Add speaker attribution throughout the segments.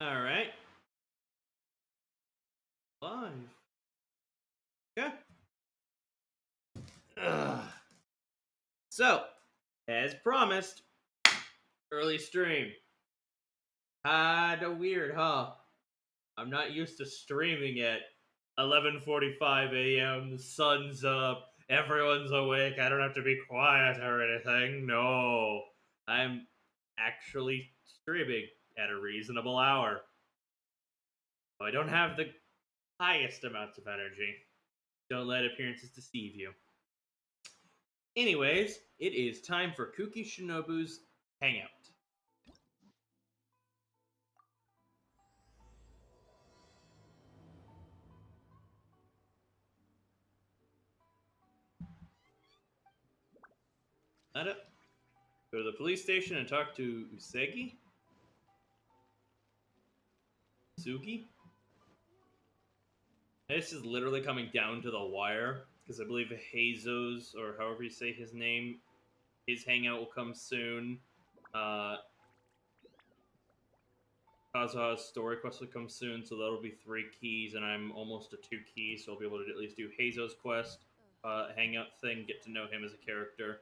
Speaker 1: All right. Live. Okay. Ugh. So, as promised, early stream. Kinda weird, huh? I'm not used to streaming at 11:45 a.m. The sun's up. Everyone's awake. I don't have to be quiet or anything. No. I'm actually streaming at a reasonable hour. I don't have the highest amounts of energy. Don't let appearances deceive you. Anyways, it is time for Kuki Shinobu's Hangout. Let it. Go to the police station and talk to Usagi? Sugi? This is literally coming down to the wire because I believe Hazo's, or however you say his name, his hangout will come soon. Kazuha's story quest will come soon, so that'll be 3 keys, and I'm almost at 2 keys, so I'll be able to at least do Hazo's quest, hangout thing, get to know him as a character.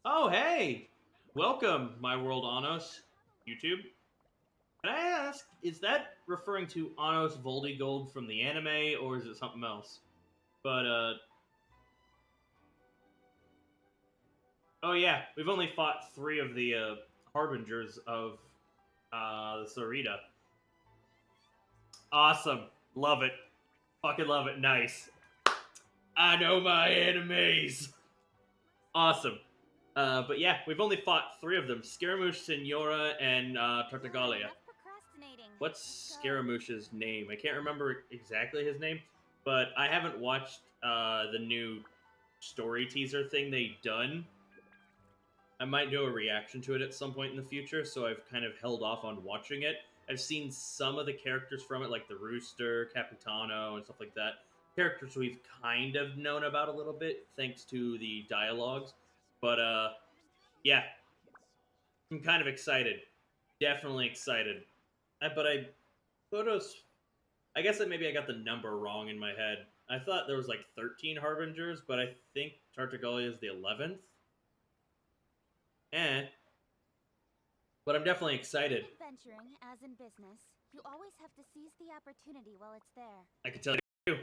Speaker 1: Oh, hey! Welcome, My World Anos, YouTube. Can I ask, is that referring to Anos Voldigold from the anime, or is it something else? But, oh yeah, we've only fought 3 of the, Harbingers of, the Sarita. Awesome. Love it. Fucking love it. Nice. I know my enemies. Awesome. But yeah, we've only fought 3 of them: Scaramouche, Senora, and Tartaglia. What's Scaramouche's name? I can't remember exactly his name, but I haven't watched the new story teaser thing they done. I might do a reaction to it at some point in the future, so I've kind of held off on watching it. I've seen some of the characters from it, like the Rooster, Capitano, and stuff like that. Characters we've kind of known about a little bit thanks to the dialogues. But yeah, I'm kind of excited. Definitely excited. But I photos. I guess that maybe I got the number wrong in my head. I thought there was like 13 harbingers, but I think Tartaglia is the 11th. Eh, but I'm definitely excited.
Speaker 2: Venturing, as in business, you always have to seize the opportunity while it's there.
Speaker 1: I can tell you.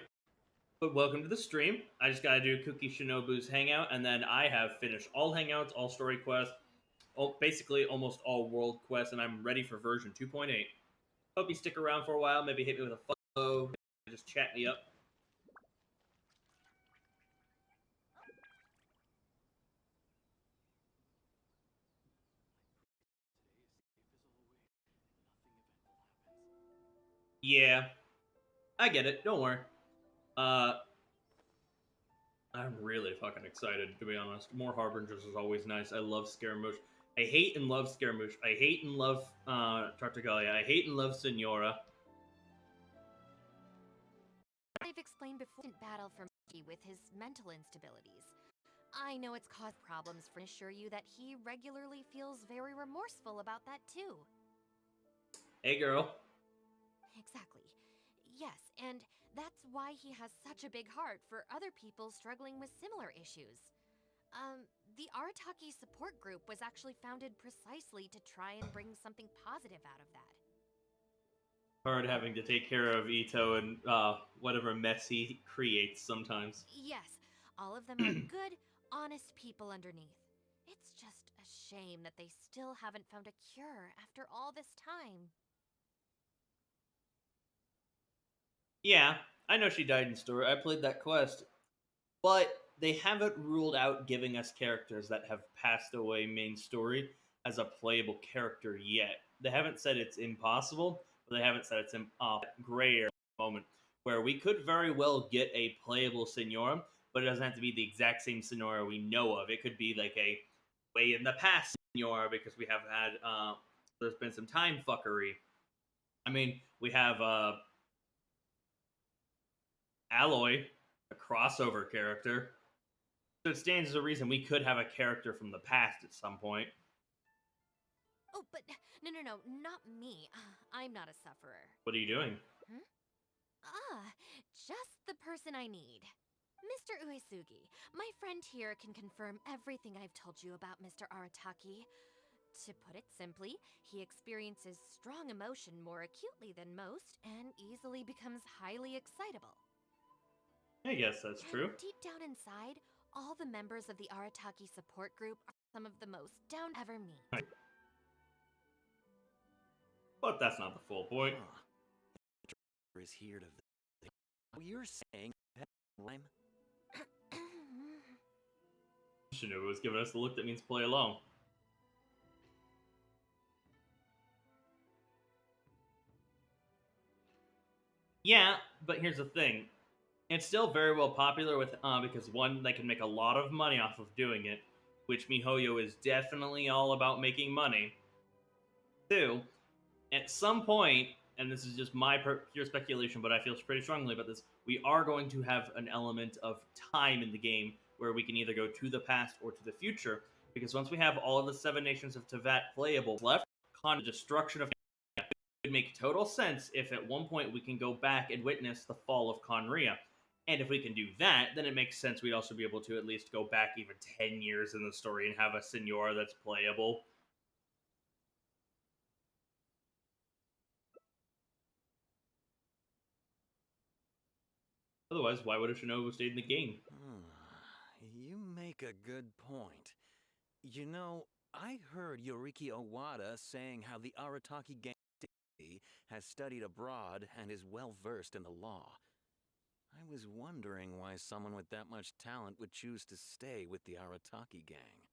Speaker 1: But welcome to the stream. I just gotta do Kuki Shinobu's hangout, and then I have finished all hangouts, all story quests, basically almost all world quests, and I'm ready for version 2.8. Hope you stick around for a while. Maybe hit me with a follow. Just chat me up. Yeah, I get it. Don't worry. Uh, I'm really fucking excited, to be honest. More Harbingers is always nice. I love Scaramouche. I hate and love Scaramouche. I hate and love Tartaglia. I hate and love Senora.
Speaker 2: They've explained before battle for Mickey with his mental instabilities. I know it's caused problems for assure you that he regularly feels very remorseful about that too.
Speaker 1: Hey, girl.
Speaker 2: Exactly. Yes, and that's why he has such a big heart for other people struggling with similar issues. The Arataki support group was actually founded precisely to try and bring something positive out of that.
Speaker 1: Hard having to take care of Ito and whatever mess he creates sometimes.
Speaker 2: Yes, all of them are good, honest people underneath. It's just a shame that they still haven't found a cure after all this time.
Speaker 1: Yeah, I know she died in story. I played that quest. But they haven't ruled out giving us characters that have passed away main story as a playable character yet. They haven't said it's impossible, but they haven't said it's gray area moment where we could very well get a playable Senora, but it doesn't have to be the exact same Senora we know of. It could be like a way in the past Senora because we have had there's been some time fuckery. I mean, we have Alloy, a crossover character. So it stands as a reason we could have a character from the past at some point.
Speaker 2: Oh, but no, not me. I'm not a sufferer.
Speaker 1: What are you doing?
Speaker 2: Hmm? Just the person I need. Mr. Uesugi, my friend here can confirm everything I've told you about Mr. Arataki. To put it simply, he experiences strong emotion more acutely than most and easily becomes highly excitable.
Speaker 1: I guess that's
Speaker 2: And
Speaker 1: true.
Speaker 2: deep down inside, all the members of the Arataki support group are some of the most down ever meet.
Speaker 1: But that's not the full point.
Speaker 3: Huh. Is here to. Oh, you're saying rhyme?
Speaker 1: Shinobu was giving us the look that means play along. Yeah, but here's the thing. It's still very well popular with because one, they can make a lot of money off of doing it, which MiHoYo is definitely all about making money. Two, at some point, and this is just my pure speculation, but I feel pretty strongly about this, we are going to have an element of time in the game where we can either go to the past or to the future. Because once we have all of the Seven Nations of Teyvat playable left, the destruction of it would make total sense if at one point we can go back and witness the fall of Conria. And if we can do that, then it makes sense we'd also be able to at least go back even 10 years in the story and have a Senora that's playable. Otherwise, why would a Shinobu stayed in the game?
Speaker 3: You make a good point. You know, I heard Yoriki Owada saying how the Arataki gang has studied abroad and is well versed in the law. I was wondering why someone with that much talent would choose to stay with the Arataki gang.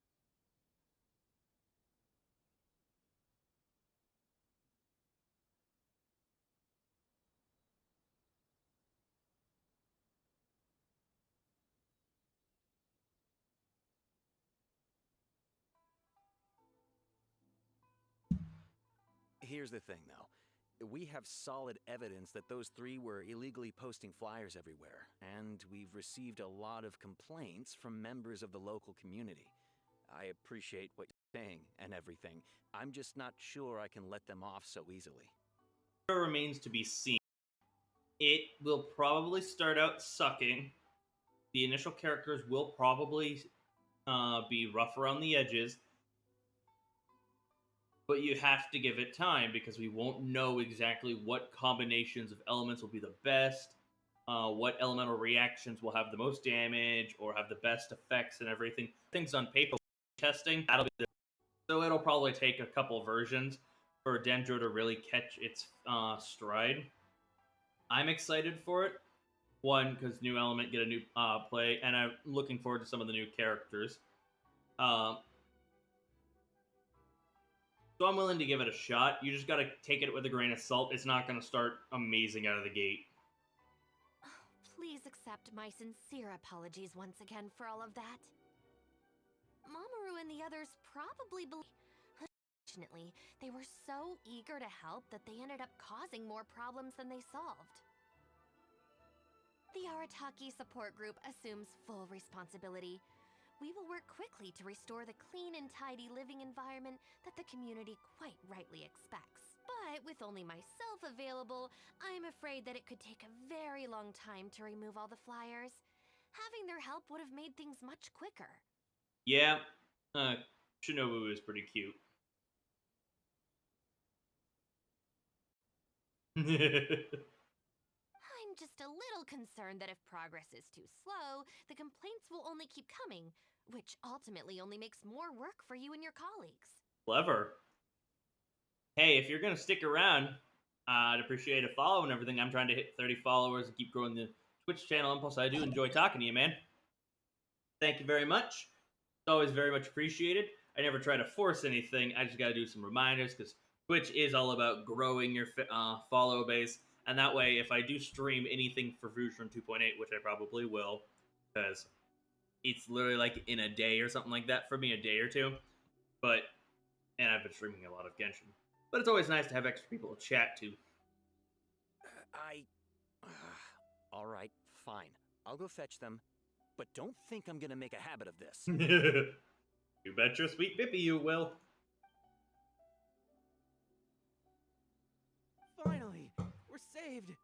Speaker 3: Here's the thing, though. We have solid evidence that those three were illegally posting flyers everywhere, and we've received a lot of complaints from members of the local community. I appreciate what you're saying and everything. I'm just not sure I can let them off so easily.
Speaker 1: It remains to be seen. It will probably start out sucking. The initial characters will probably be rough around the edges, but you have to give it time because we won't know exactly what combinations of elements will be the best, what elemental reactions will have the most damage or have the best effects and everything. Things on paper testing, that'll be so it'll probably take a couple versions for Dendro to really catch its stride. I'm excited for it. One, because new element get a new play, and I'm looking forward to some of the new characters. Uh, so I'm willing to give it a shot. You just gotta take it with a grain of salt. It's not gonna start amazing out of the gate.
Speaker 2: Please accept my sincere apologies once again for all of that. Mamoru and the others probably believe. Unfortunately, they were so eager to help that they ended up causing more problems than they solved. The Arataki support group assumes full responsibility. We will work quickly to restore the clean and tidy living environment that the community quite rightly expects. But with only myself available, I'm afraid that it could take a very long time to remove all the flyers. Having their help would have made things much quicker.
Speaker 1: Yeah, Shinobu is pretty cute.
Speaker 2: I'm just a little concerned that if progress is too slow, the complaints will only keep coming, which ultimately only makes more work for you and your colleagues.
Speaker 1: Clever. Hey, if you're gonna stick around, I'd appreciate a follow and everything. I'm trying to hit 30 followers and keep growing the Twitch channel. And plus, I do enjoy talking to you, man. Thank you very much. It's always very much appreciated. I never try to force anything. I just gotta do some reminders because Twitch is all about growing your follow base. And that way, if I do stream anything for Version 2.8, which I probably will, because it's literally like in a day or something like that for me, a day or two. But, and I've been streaming a lot of Genshin. But it's always nice to have extra people to chat to.
Speaker 3: All right, fine. I'll go fetch them. but don't think I'm gonna make a habit of this.
Speaker 1: You bet your sweet Bippy you will.
Speaker 4: Finally, we're saved.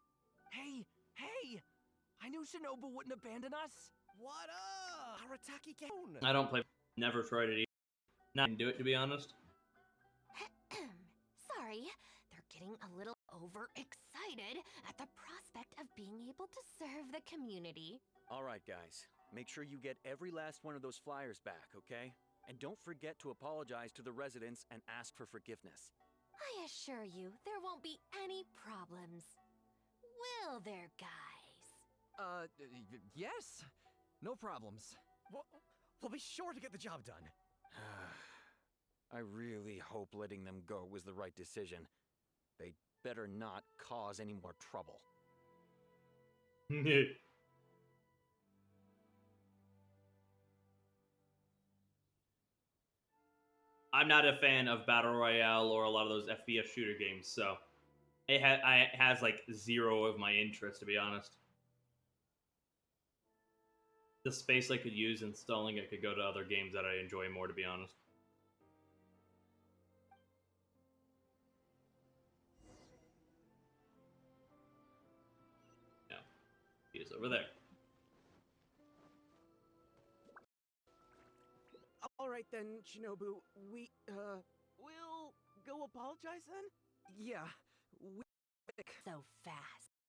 Speaker 4: Hey! I knew Shinobu wouldn't abandon us. What up? Arataki Kone.
Speaker 1: I don't play. Never tried it either. Not even do it, to be honest.
Speaker 2: Sorry, they're getting a little overexcited at the prospect of being able to serve the community.
Speaker 3: All right, guys. Make sure you get every last one of those flyers back, okay? And don't forget to apologize to the residents and ask for forgiveness.
Speaker 2: I assure you, there won't be any problems. Will there, guys?
Speaker 4: Yes. No problems. We'll be sure to get the job done.
Speaker 3: I really hope letting them go was the right decision. They better not cause any more trouble.
Speaker 1: I'm not a fan of Battle Royale or a lot of those FPS shooter games, so it has like zero of my interest, to be honest. The space I could use installing it could go to other games that I enjoy more, to be honest. No, he is over there.
Speaker 4: All right then, Shinobu. We'll go apologize then? Yeah,
Speaker 2: So fast.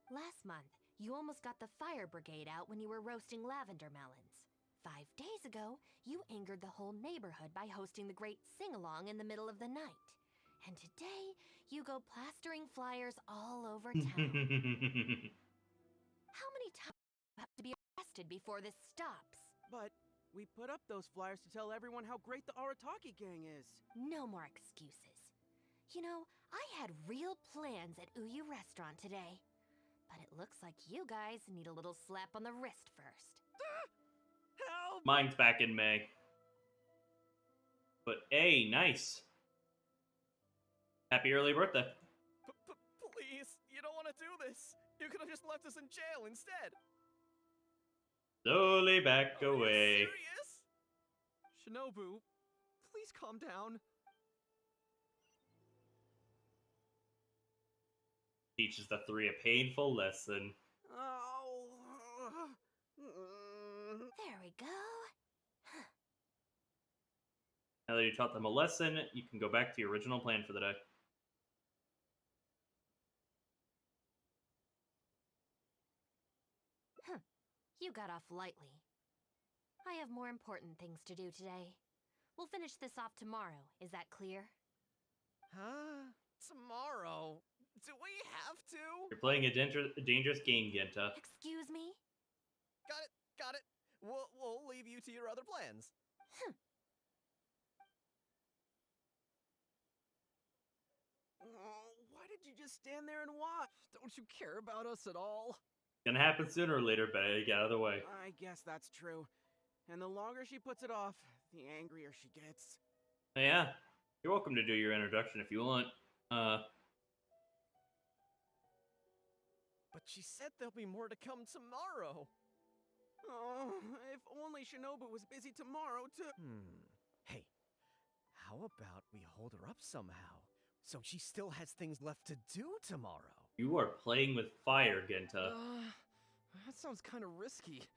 Speaker 2: Last month, you almost got the fire brigade out when you were roasting lavender melons. 5 days ago, you angered the whole neighborhood by hosting the great sing-along in the middle of the night. And today, you go plastering flyers all over town. How many times do you have to be arrested before this stops?
Speaker 4: But we put up those flyers to tell everyone how great the Arataki gang is.
Speaker 2: No more excuses. You know, I had real plans at Uyu Restaurant today. But it looks like you guys need a little slap on the wrist first.
Speaker 4: Help!
Speaker 1: Mine's back in May. But hey, nice. Happy early birthday.
Speaker 4: Please, you don't want to do this. You could have just left us in jail instead.
Speaker 1: Slowly back
Speaker 4: Are you
Speaker 1: away.
Speaker 4: serious? Shinobu, please calm down.
Speaker 1: Teaches the three a painful lesson.
Speaker 4: Oh.
Speaker 2: There we go.
Speaker 1: Now that you taught them a lesson, you can go back to your original plan for the day.
Speaker 2: You got off lightly. I have more important things to do today. We'll finish this off tomorrow, is that clear?
Speaker 4: Huh? Tomorrow? Do we have to?
Speaker 1: You're playing a dangerous game, Genta.
Speaker 2: Excuse me?
Speaker 4: Got it. We'll leave you to your other plans. Oh, why did you just stand there and watch? Don't you care about us at all?
Speaker 1: Gonna happen sooner or later, better get out of the way.
Speaker 4: I guess that's true. And the longer she puts it off, the angrier she gets.
Speaker 1: Yeah, you're welcome to do your introduction if you want.
Speaker 4: But she said there'll be more to come tomorrow. Oh, if only Shinobu was busy tomorrow too. Hey, how about we hold her up somehow? So she still has things left to do tomorrow.
Speaker 1: You are playing with fire, Genta.
Speaker 5: That sounds kind of risky.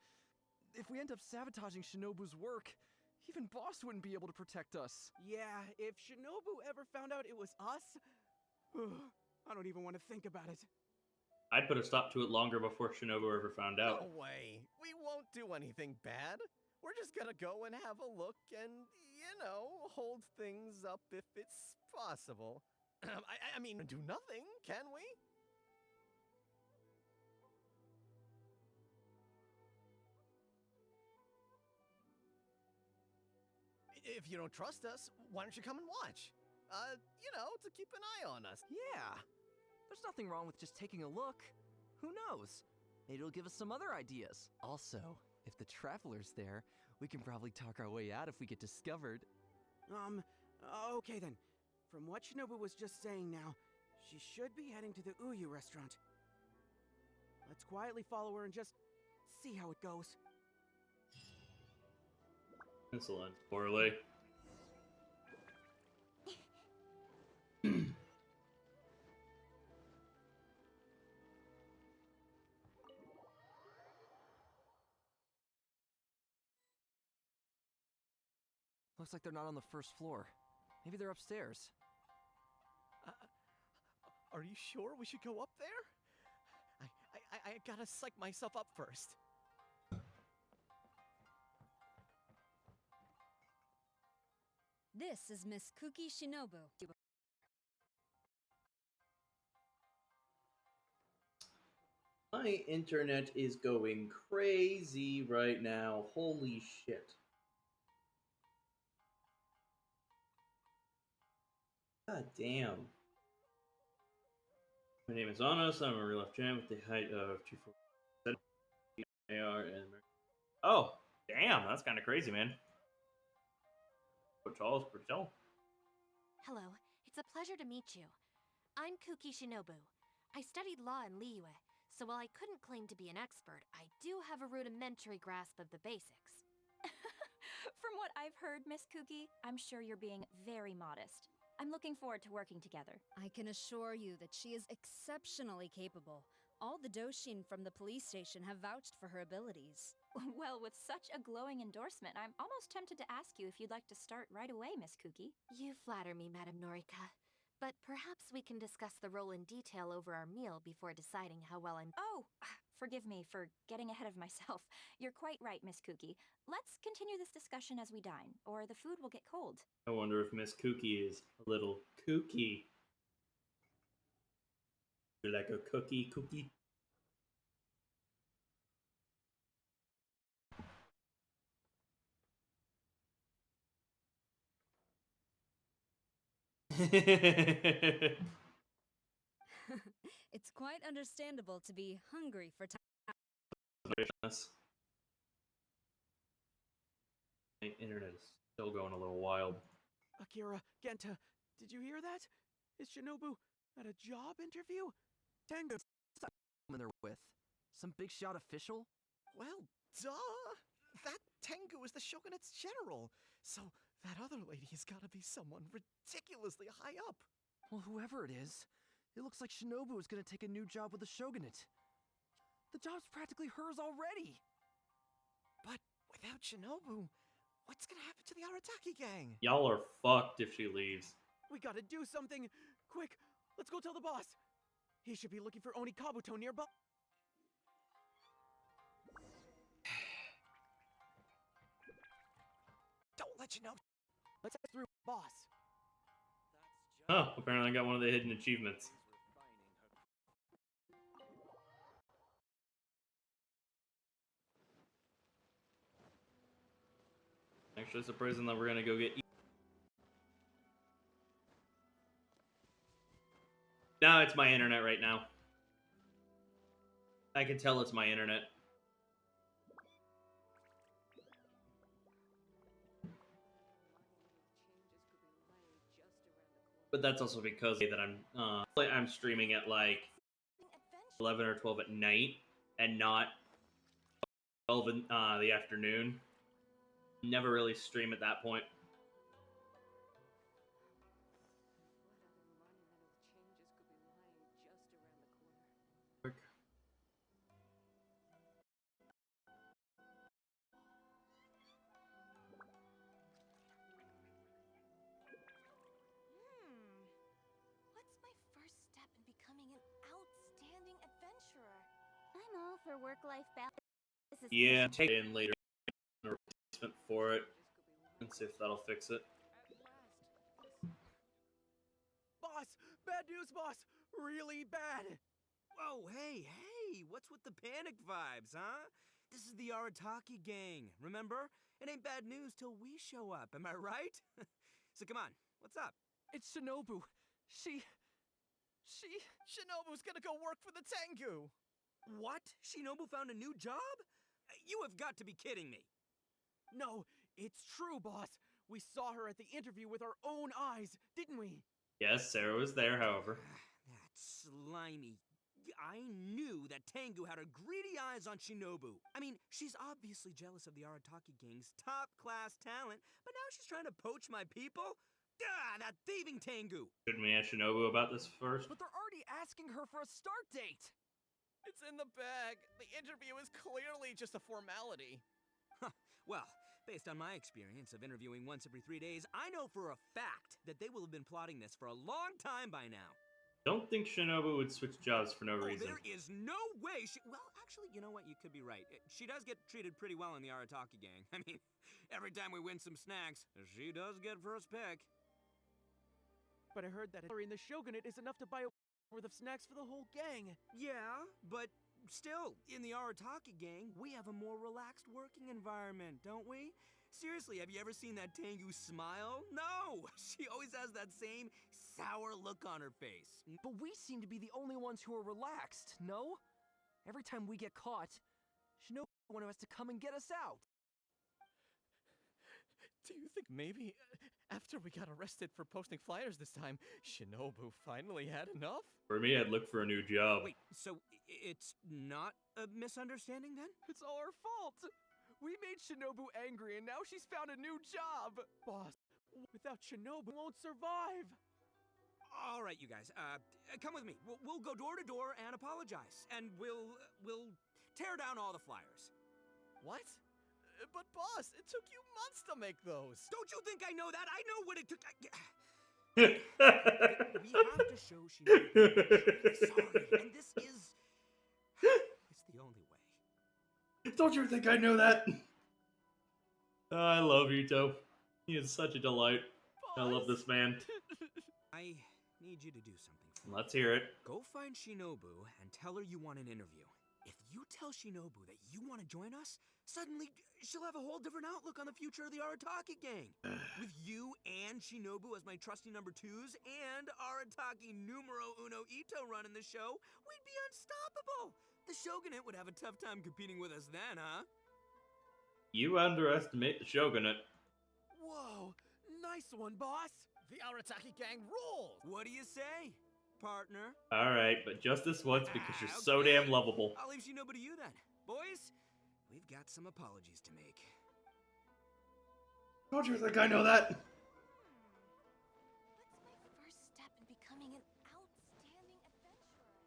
Speaker 5: If we end up sabotaging Shinobu's work, even Boss wouldn't be able to protect us.
Speaker 4: Yeah, if Shinobu ever found out it was us, I don't even want to think about it.
Speaker 1: I'd put a stop to it longer before Shinobu ever found out.
Speaker 6: No way. We won't do anything bad. We're just gonna go and have a look and, hold things up if it's possible. I mean, do nothing, can we? If you don't trust us, why don't you come and watch? To keep an eye on us.
Speaker 5: Yeah. There's nothing wrong with just taking a look. Who knows? Maybe it'll give us some other ideas. Also, if the Traveler's there, we can probably talk our way out if we get discovered.
Speaker 4: Okay then. From what Shinobu was just saying now, she should be heading to the Uyu restaurant. Let's quietly follow her and just see how it goes.
Speaker 1: This'll end poorly.
Speaker 5: Looks like they're not on the first floor. Maybe they're upstairs.
Speaker 6: Are you sure we should go up there? I gotta psych myself up first.
Speaker 7: This is Miss Kuki Shinobu.
Speaker 1: My internet is going crazy right now. Holy shit. God damn. My name is Anos. I'm a real life champ with the height of 247 AR and. Oh, damn. That's kind of crazy, man. Pretty tall is pretty tall.
Speaker 2: Hello, it's a pleasure to meet you. I'm Kuki Shinobu. I studied law in Liyue, so while I couldn't claim to be an expert, I do have a rudimentary grasp of the basics.
Speaker 8: From what I've heard, Miss Kuki, I'm sure you're being very modest. I'm looking forward to working together.
Speaker 7: I can assure you that she is exceptionally capable. All the Doshin from the police station have vouched for her abilities.
Speaker 8: Well, with such a glowing endorsement, I'm almost tempted to ask you if you'd like to start right away, Miss Kuki.
Speaker 2: You flatter me, Madame Norika. But perhaps we can discuss the role in detail over our meal before deciding how well I'm.
Speaker 8: Oh, forgive me for getting ahead of myself. You're quite right, Miss Kuki. Let's continue this discussion as we dine, or the food will get cold.
Speaker 1: I wonder if Miss Kuki is a little kooky. Like a cookie.
Speaker 7: It's quite understandable to be hungry for time.
Speaker 1: My internet is still going a little wild.
Speaker 6: Akira, Genta, did you hear that? Is Shinobu at a job interview? Tango.
Speaker 5: They're with some big shot official.
Speaker 6: Well, duh. That Tengu is the shogunate's general. So that other lady has got to be someone ridiculously high up.
Speaker 5: Well, whoever it is, it looks like Shinobu is going to take a new job with the shogunate. The job's practically hers already.
Speaker 6: But without Shinobu, what's gonna happen to the Arataki gang?
Speaker 1: Y'all are fucked if she leaves.
Speaker 6: We gotta do something! Quick, let's go tell the boss! He should be looking for Oni Kabuto nearby. Don't let you know. Let's head through, boss.
Speaker 1: Oh, apparently I got one of the hidden achievements. Actually, surprising that we're gonna go get. No, it's my internet right now. I can tell it's my internet. But that's also because that I'm streaming at like 11 or 12 at night and not 12 in the afternoon. Never really stream at that point.
Speaker 2: What's my first step in becoming an outstanding adventurer?
Speaker 9: I'm all for work-life balance.
Speaker 1: Yeah, take it in later. A replacement for it. And see if that'll fix it.
Speaker 6: Boss! Bad news, boss! Really bad!
Speaker 3: Whoa, hey! What's with the panic vibes, huh? This is the Arataki gang, remember? It ain't bad news till we show up, am I right? So come on, what's up?
Speaker 4: It's Shinobu. She...
Speaker 6: Shinobu's gonna go work for the Tengu!
Speaker 3: What? Shinobu found a new job? You have got to be kidding me.
Speaker 6: No, it's true, boss. We saw her at the interview with our own eyes, didn't we?
Speaker 1: Yes, Sarah was there, however.
Speaker 3: That slimy... I knew that Tengu had her greedy eyes on Shinobu. I mean, she's obviously jealous of the Arataki gang's top-class talent, but now she's trying to poach my people? Ah, that thieving Tengu!
Speaker 1: Shouldn't we ask Shinobu about this first?
Speaker 5: But they're already asking her for a start date!
Speaker 6: It's in the bag. The interview is clearly just a formality.
Speaker 3: Well, based on my experience of interviewing once every 3 days, I know for a fact that they will have been plotting this for a long time by now.
Speaker 1: Don't think Shinobu would switch jobs for no
Speaker 3: Oh,
Speaker 1: reason.
Speaker 3: there is no way she... Well, actually, you know what? You could be right. She does get treated pretty well in the Arataki gang. I mean, every time we win some snacks, she does get first pick.
Speaker 4: But I heard that in the Shogunate is enough to buy a worth of snacks for the whole gang.
Speaker 3: Yeah, but still, in the Arataki gang, we have a more relaxed working environment, don't we? Seriously, have you ever seen that Tengu smile? No! She always has that same sour look on her face.
Speaker 5: But we seem to be the only ones who are relaxed, no? Every time we get caught, Shinobu has to come and get us out.
Speaker 6: Do you think maybe after we got arrested for posting flyers this time, Shinobu finally had enough?
Speaker 1: For me, I'd look for a new job.
Speaker 3: Wait, so it's not a misunderstanding then?
Speaker 5: It's all our fault! We made Shinobu angry and now she's found a new job!
Speaker 6: Boss, without Shinobu, we won't survive.
Speaker 3: All right, you guys, come with me. We'll go door to door and apologize, and we'll tear down all the flyers.
Speaker 6: What? But boss, it took you months to make those.
Speaker 3: Don't you think I know that? I know what it took.
Speaker 1: We
Speaker 3: We have to show Shinobu we're sorry, and this is... it's the only way.
Speaker 1: Don't you think I know that? I love Ito. He is such a delight. I love this man.
Speaker 3: I need you to do something for me.
Speaker 1: Let's hear it.
Speaker 3: Go find Shinobu and tell her you want an interview. If you tell Shinobu that you want to join us, suddenly she'll have a whole different outlook on the future of the Arataki gang. With you and Shinobu as my trusty number twos and Arataki numero uno Ito running the show, we'd be unstoppable. The Shogunate would have a tough time competing with us then, huh?
Speaker 1: You underestimate the Shogunate.
Speaker 6: Whoa, nice one, boss. The Arataki gang rules.
Speaker 3: What do you say, partner?
Speaker 1: Alright, but just this once because you're so
Speaker 3: Okay.
Speaker 1: damn lovable.
Speaker 3: I'll leave Shinobu to you then. Boys, we've got some apologies to make.
Speaker 1: Don't you think I know that?
Speaker 2: What's my first step in becoming an outstanding adventurer?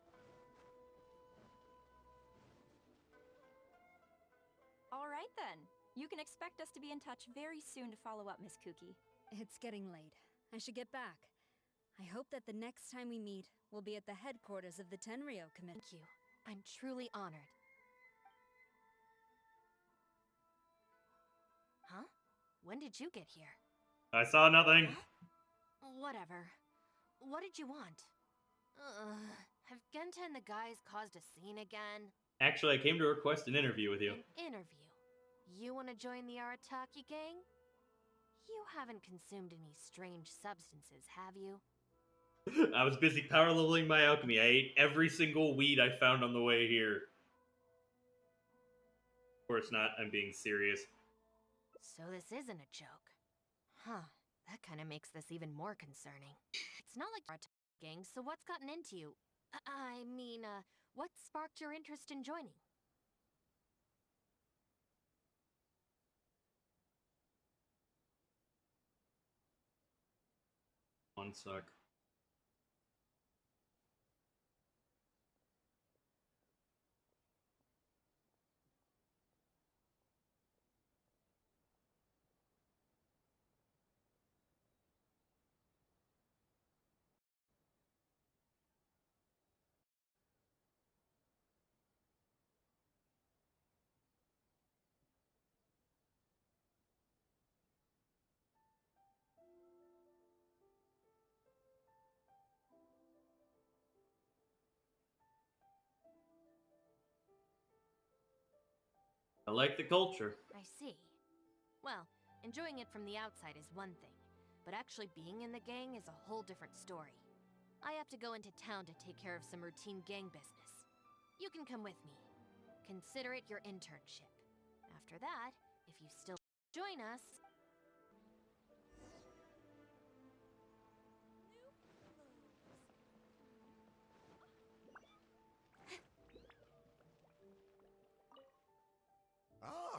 Speaker 8: All right then. You can expect us to be in touch very soon to follow up, Miss Kuki.
Speaker 7: It's getting late. I should get back. I hope that the next time we meet, we'll be at the headquarters of the Tenryo Committee.
Speaker 2: Thank you. I'm truly honored. Huh? When did you get here?
Speaker 1: I saw nothing.
Speaker 2: Huh? Whatever. What did you want? Have Genta and the guys caused a scene again?
Speaker 1: Actually, I came to request an interview with you.
Speaker 2: An interview? You want to join the Arataki gang? You haven't consumed any strange substances, have you?
Speaker 1: I was busy power leveling my alchemy. I ate every single weed I found on the way here. Of course not, I'm being serious.
Speaker 2: So this isn't a joke. Huh, that kind of makes this even more concerning. It's not like Arataki gang, so what's gotten into you? I mean, what sparked your interest in joining?
Speaker 1: One sec. I like the culture.
Speaker 2: I see. Well, enjoying it from the outside is one thing, but actually being in the gang is a whole different story. I have to go into town to take care of some routine gang business. You can come with me. Consider it your internship. After that, if you still join us...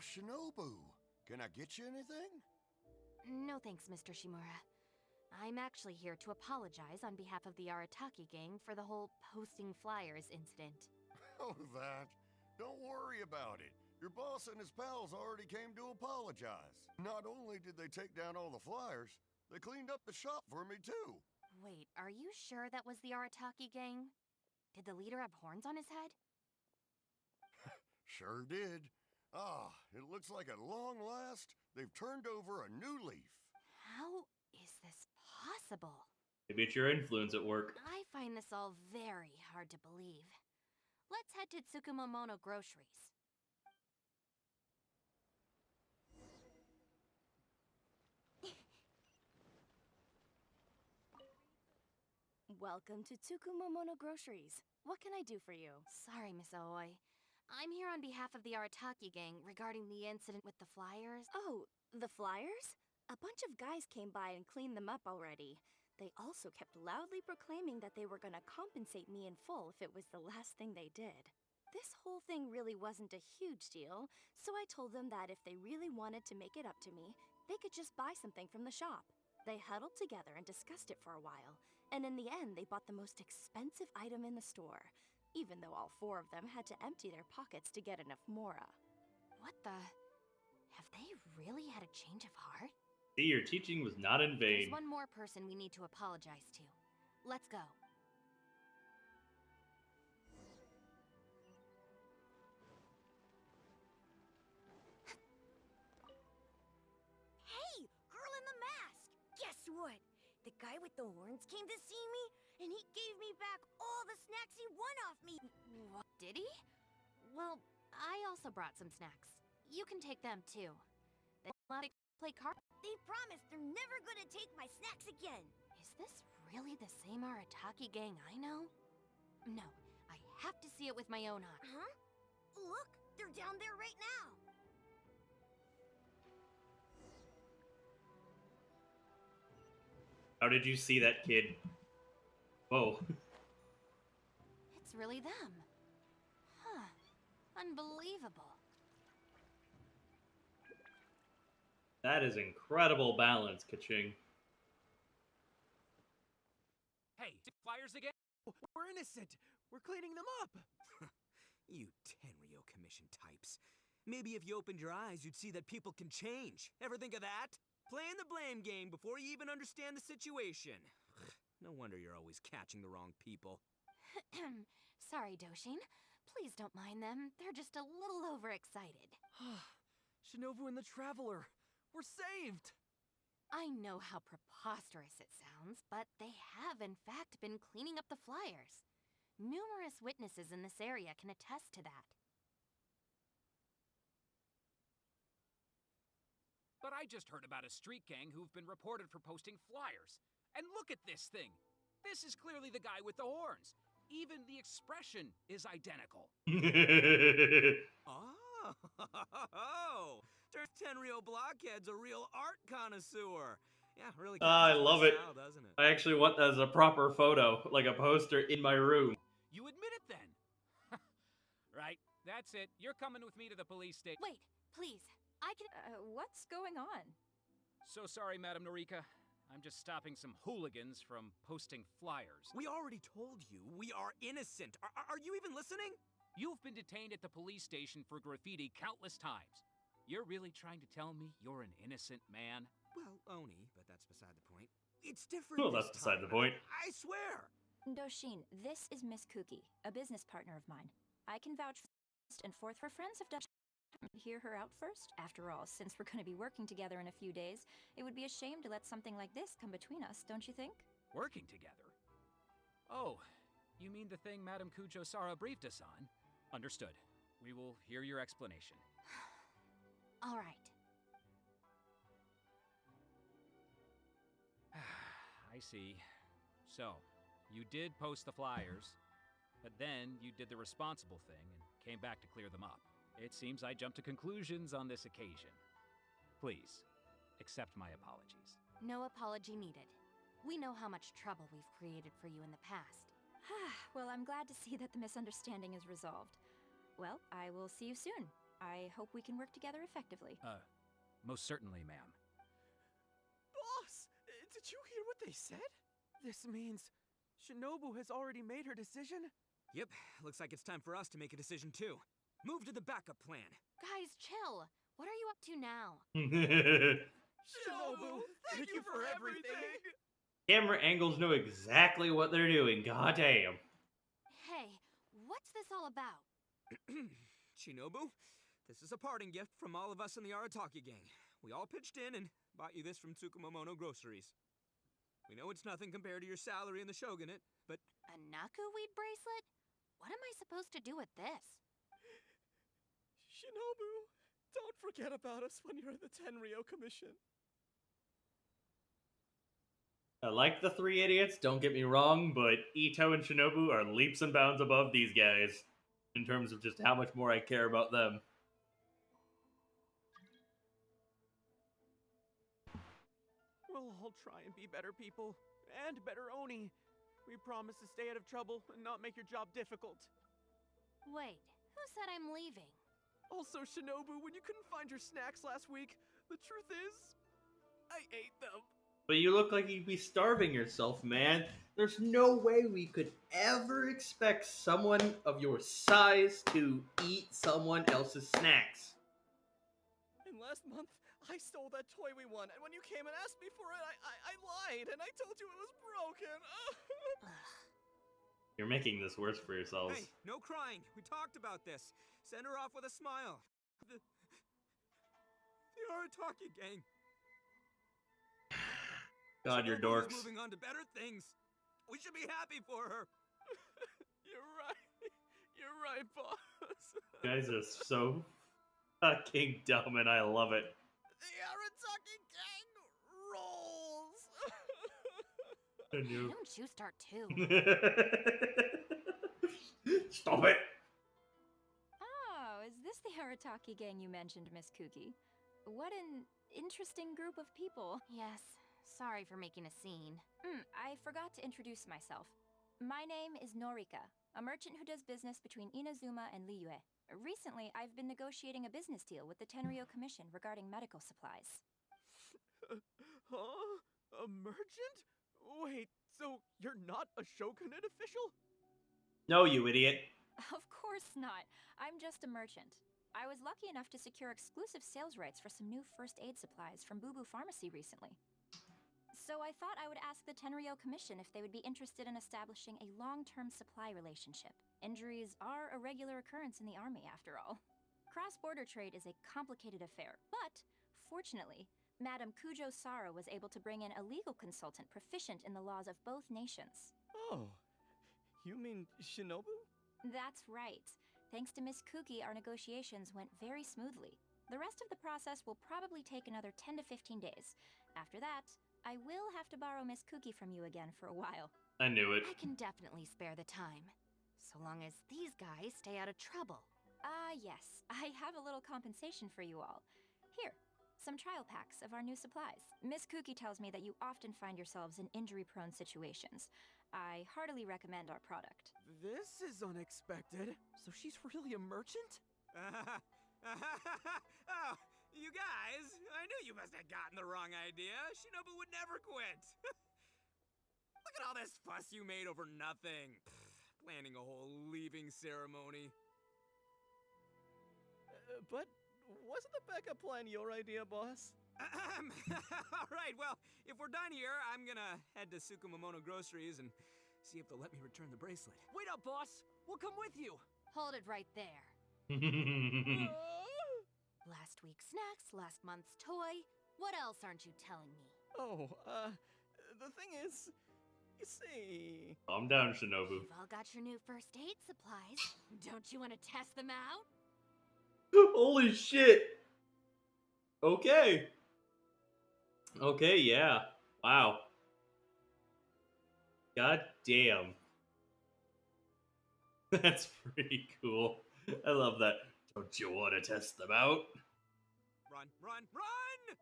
Speaker 10: Shinobu. Can I get you anything?
Speaker 2: No thanks, Mr. Shimura. I'm actually here to apologize on behalf of the Arataki gang for the whole posting flyers incident.
Speaker 10: Oh, that. Don't worry about it. Your boss and his pals already came to apologize. Not only did they take down all the flyers, they cleaned up the shop for me too.
Speaker 2: Wait, are you sure that was the Arataki gang? Did the leader have horns on his head?
Speaker 10: Sure did. Ah, it looks like at long last, they've turned over a new leaf.
Speaker 2: How is this possible?
Speaker 1: Maybe it's your influence at work.
Speaker 2: I find this all very hard to believe. Let's head to Tsukumomono Groceries.
Speaker 11: Welcome to Tsukumomono Groceries. What can I do for you?
Speaker 2: Sorry, Miss Aoi. I'm here on behalf of the Arataki gang regarding the incident with the flyers.
Speaker 11: Oh, the flyers? A bunch of guys came by and cleaned them up already. They also kept loudly proclaiming that they were gonna compensate me in full if it was the last thing they did. This whole thing really wasn't a huge deal, so I told them that if they really wanted to make it up to me, they could just buy something from the shop. They huddled together and discussed it for a while, and in the end they bought the most expensive item in the store, even though all four of them had to empty their pockets to get enough mora.
Speaker 2: What the? Have they really had a change of heart?
Speaker 1: See, your teaching was not in vain.
Speaker 2: There's one more person we need to apologize to. Let's go.
Speaker 12: Hey, girl in the mask! Guess what? The guy with the horns came to see me, and he gave me back all the snacks he won off me.
Speaker 2: What? Did he? Well, I also brought some snacks. You can take them too. They let us play cards.
Speaker 12: They promised they're never gonna take my snacks again.
Speaker 2: Is this really the same Arataki gang I know? No, I have to see it with my own eyes.
Speaker 12: Huh? Look, they're down there right now.
Speaker 1: How did you see that kid? Whoa.
Speaker 2: It's really them. Huh. Unbelievable.
Speaker 1: That is incredible balance, Kaching.
Speaker 13: Hey, flyers again?
Speaker 4: We're innocent. We're cleaning them up.
Speaker 5: You Tenryo Commission types. Maybe if you opened your eyes, you'd see that people can change. Ever think of that? Playing the blame game before you even understand the situation. No wonder you're always catching the wrong people.
Speaker 2: Sorry, Doshin. Please don't mind them. They're just a little overexcited.
Speaker 4: Shinobu and the Traveler. We're saved!
Speaker 2: I know how preposterous it sounds, but they have in fact been cleaning up the flyers. Numerous witnesses in this area can attest to that.
Speaker 13: But I just heard about a street gang who've been reported for posting flyers. And look at this thing! This is clearly the guy with the horns. Even the expression is identical.
Speaker 5: Oh! Turns Tenryo blockhead's a real art connoisseur. Yeah, really.
Speaker 1: I love it.
Speaker 5: Style, doesn't it?
Speaker 1: I actually want that as a proper photo, like a poster in my room.
Speaker 13: You admit it then? Right, that's it. You're coming with me to the police station.
Speaker 2: Wait, please. I can.
Speaker 8: What's going on?
Speaker 13: So sorry, Madam Norika. I'm just stopping some hooligans from posting flyers.
Speaker 5: We already told you we are innocent. Are you even listening?
Speaker 13: You've been detained at the police station for graffiti countless times. You're really trying to tell me you're an innocent man?
Speaker 5: Well, Oni, but that's beside the point. It's different.
Speaker 1: Well, that's beside the point.
Speaker 5: I swear.
Speaker 8: Doshin, this is Miss Kuki, a business partner of mine. I can vouch for and forth her friends have done. Hear her out first? After all, since we're going to be working together in a few days, it would be a shame to let something like this come between us, don't you think?
Speaker 13: Working together? Oh, you mean the thing Madam Kujo-Sara briefed us on? Understood. We will hear your explanation.
Speaker 2: All right.
Speaker 13: I see. So, you did post the flyers, but then you did the responsible thing and came back to clear them up. It seems I jumped to conclusions on this occasion. Please, accept my apologies.
Speaker 2: No apology needed. We know how much trouble we've created for you in the past.
Speaker 8: Well, I'm glad to see that the misunderstanding is resolved. Well, I will see you soon. I hope we can work together effectively.
Speaker 13: Most certainly, ma'am.
Speaker 4: Boss, did you hear what they said? This means Shinobu has already made her decision?
Speaker 5: Yep, looks like it's time for us to make a decision too. Move to the backup plan.
Speaker 2: Guys, chill. What are you up to now?
Speaker 4: Shinobu, thank you for everything!
Speaker 1: Camera angles know exactly what they're doing, goddamn.
Speaker 2: Hey, what's this all about?
Speaker 5: Shinobu, this is a parting gift from all of us in the Arataki gang. We all pitched in and bought you this from Tsukumomono Groceries. We know it's nothing compared to your salary in the shogunate, but...
Speaker 2: A Naku weed bracelet? What am I supposed to do with this?
Speaker 6: Shinobu, don't forget about us when you're the Tenryo Commission.
Speaker 1: I like the three idiots, don't get me wrong, but Ito and Shinobu are leaps and bounds above these guys in terms of just how much more I care about them.
Speaker 4: We'll all try and be better people, and better Oni. We promise to stay out of trouble and not make your job difficult.
Speaker 2: Wait, who said I'm leaving?
Speaker 4: Also, Shinobu, when you couldn't find your snacks last week, the truth is, I ate them.
Speaker 1: But you look like you'd be starving yourself, man. There's no way we could ever expect someone of your size to eat someone else's snacks.
Speaker 6: And last month, I stole that toy we won, and when you came and asked me for it, I lied, and I told you it was broken.
Speaker 1: You're making this worse for yourselves.
Speaker 5: Hey, no crying. We talked about this. Send her off with a smile. The Arataki gang.
Speaker 1: God, you're
Speaker 5: Shinobu is
Speaker 1: dorks.
Speaker 5: moving on to better things. We should be happy for her.
Speaker 6: You're right. You're right, boss.
Speaker 1: You guys are so fucking dumb, and I love it.
Speaker 6: The Arataki gang rolls.
Speaker 1: I knew.
Speaker 2: Don't you start too.
Speaker 1: Stop it.
Speaker 8: Oh, is this the Arataki gang you mentioned, Miss Kuki? What an interesting group of people.
Speaker 2: Yes, sorry for making a scene.
Speaker 8: I forgot to introduce myself. My name is Norika, a merchant who does business between Inazuma and Liyue. Recently, I've been negotiating a business deal with the Tenryo Commission regarding medical supplies.
Speaker 4: Huh? A merchant? Wait, so you're not a shogunate official?
Speaker 1: No, you idiot.
Speaker 8: Of course not. I'm just a merchant. I was lucky enough to secure exclusive sales rights for some new first aid supplies from Boo Boo Pharmacy recently. So I thought I would ask the Tenryo Commission if they would be interested in establishing a long-term supply relationship. Injuries are a regular occurrence in the army, after all. Cross-border trade is a complicated affair, but fortunately, Madame Kujo Sara was able to bring in a legal consultant proficient in the laws of both nations.
Speaker 6: Oh, you mean Shinobu?
Speaker 8: That's right. Thanks to Miss Kuki, our negotiations went very smoothly. The rest of the process will probably take another 10 to 15 days. After that, I will have to borrow Miss Kuki from you again for a while.
Speaker 1: I knew it.
Speaker 2: I can definitely spare the time. So long as these guys stay out of trouble.
Speaker 8: Yes. I have a little compensation for you all. Here, some trial packs of our new supplies. Miss Kuki tells me that you often find yourselves in injury-prone situations. I heartily recommend our product.
Speaker 4: This is unexpected. So she's really a merchant?
Speaker 5: Oh, you guys, I knew you must have gotten the wrong idea. Shinobu would never quit. Look at all this fuss you made over nothing. Planning a whole leaving ceremony.
Speaker 6: But wasn't the backup plan your idea, boss?
Speaker 5: All right, well, if we're done here, I'm gonna head to Tsukumomono Groceries and see if they'll let me return the bracelet.
Speaker 4: Wait up, boss! We'll come with you!
Speaker 2: Hold it right there. Last week's snacks, last month's toy. What else aren't you telling me?
Speaker 6: Oh, the thing is, you see...
Speaker 1: Calm down, Shinobu.
Speaker 2: You've all got your new first aid supplies. Don't you want to test them out?
Speaker 1: Holy shit. Okay. Okay, yeah. Wow. God damn. That's pretty cool. I love that. Don't you want to test them out?
Speaker 5: Run, run, run!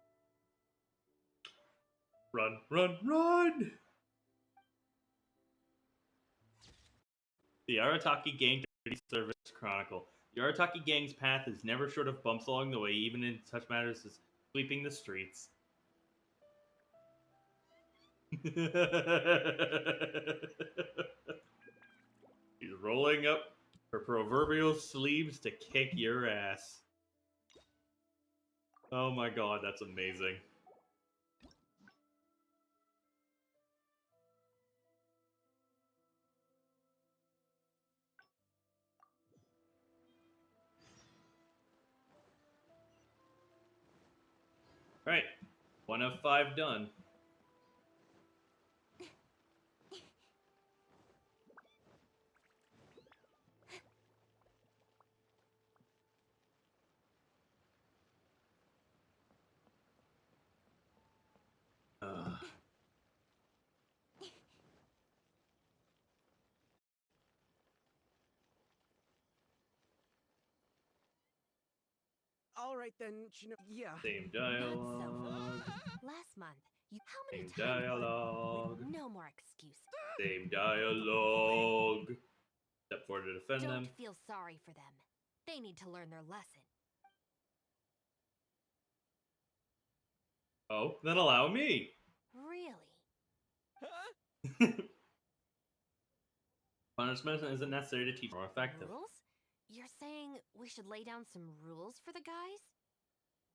Speaker 1: Run, run, run! The Arataki Gang Dirty Service Chronicle. The Arataki gang's path is never short of bumps along the way, even in such matters as sweeping the streets. He's rolling up her proverbial sleeves to kick your ass. Oh my god, that's amazing. Right. 1 of 5 done.
Speaker 4: All right then, yeah.
Speaker 1: Same
Speaker 2: Not so
Speaker 1: dialogue.
Speaker 2: Last month, how many
Speaker 1: Same
Speaker 2: times?
Speaker 1: dialogue.
Speaker 2: No more excuses.
Speaker 1: Same dialogue. Step forward to defend
Speaker 2: Don't
Speaker 1: them.
Speaker 2: feel sorry for them. They need to learn their lesson.
Speaker 1: Oh, then allow me.
Speaker 2: Really?
Speaker 1: Punishment isn't necessary to teach more effective.
Speaker 2: Rules? You're saying we should lay down some rules for the guys?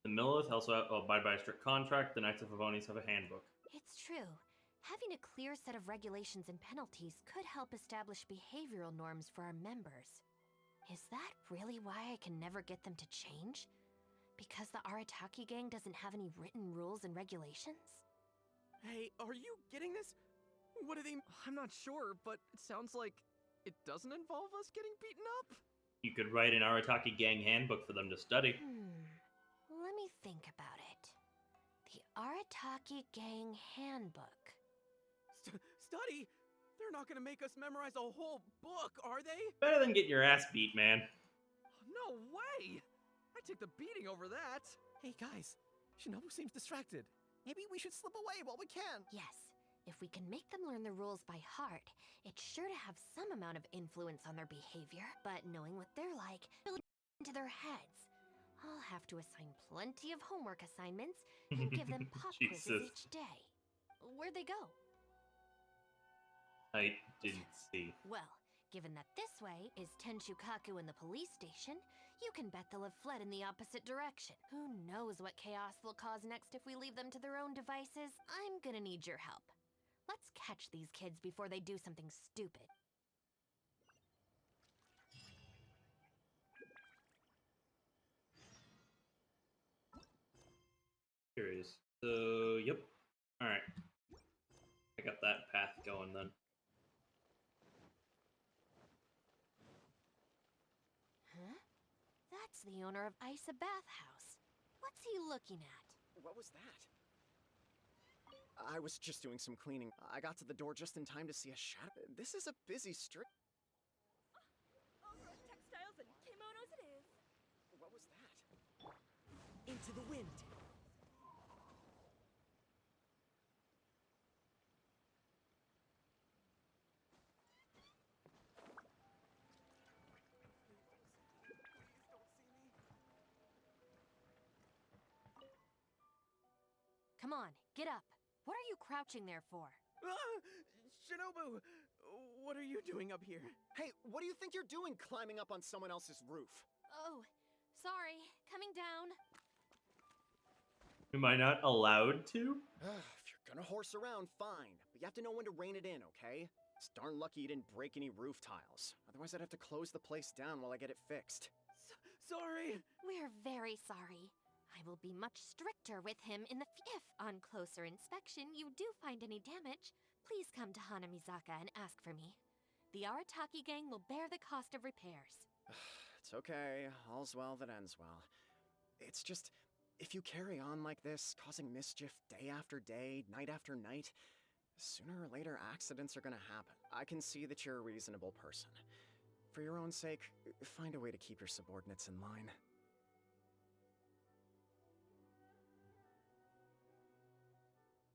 Speaker 1: The Millith also abide by a strict contract. The Knights of Favonius have a handbook.
Speaker 2: It's true. Having a clear set of regulations and penalties could help establish behavioral norms for our members. Is that really why I can never get them to change? Because the Arataki gang doesn't have any written rules and regulations?
Speaker 4: Hey, are you getting this? What do they... I'm not sure, but it sounds like it doesn't involve us getting beaten up.
Speaker 1: You could write an Arataki gang handbook for them to study.
Speaker 2: Let me think about it. The Arataki gang handbook.
Speaker 4: Study? They're not gonna make us memorize a whole book, are they?
Speaker 1: Better than getting your ass beat, man.
Speaker 4: No way! I take the beating over that.
Speaker 6: Hey guys, Shinobu seems distracted. Maybe we should slip away while we can.
Speaker 2: Yes, if we can make them learn the rules by heart, it's sure to have some amount of influence on their behavior. But knowing what they're like, build into their heads. I'll have to assign plenty of homework assignments and give them pop quizzes
Speaker 1: Jesus.
Speaker 2: each day. Where'd they go?
Speaker 1: I didn't see.
Speaker 2: Well, given that this way is Tenshukaku and the police station, you can bet they'll have fled in the opposite direction. Who knows what chaos they'll cause next if we leave them to their own devices? I'm gonna need your help. Let's catch these kids before they do something stupid.
Speaker 1: Curious. So, yep. Alright. I got that path going then.
Speaker 2: Huh? That's the owner of Isa Bathhouse. What's he looking at?
Speaker 6: What was that? I was just doing some cleaning. I got to the door just in time to see a shadow. This is a busy street.
Speaker 12: Textiles and kimonos it is.
Speaker 6: What was that?
Speaker 5: Into the wind.
Speaker 2: Come on, get up. What are you crouching there for?
Speaker 4: Ah! Shinobu! What are you doing up here?
Speaker 6: Hey, what do you think you're doing climbing up on someone else's roof?
Speaker 2: Oh, sorry. Coming down.
Speaker 1: Am I not allowed to?
Speaker 6: If you're gonna horse around, fine. But you have to know when to rein it in, okay? It's darn lucky you didn't break any roof tiles. Otherwise, I'd have to close the place down while I get it fixed.
Speaker 4: Sorry!
Speaker 2: We're very sorry. I will be much stricter with him in the if on closer inspection you do find any damage, please come to Hanamizaka and ask for me. The Arataki gang will bear the cost of repairs.
Speaker 6: It's okay. All's well that ends well. It's just, if you carry on like this, causing mischief day after day, night after night, sooner or later accidents are gonna happen. I can see that you're a reasonable person. For your own sake, find a way to keep your subordinates in line.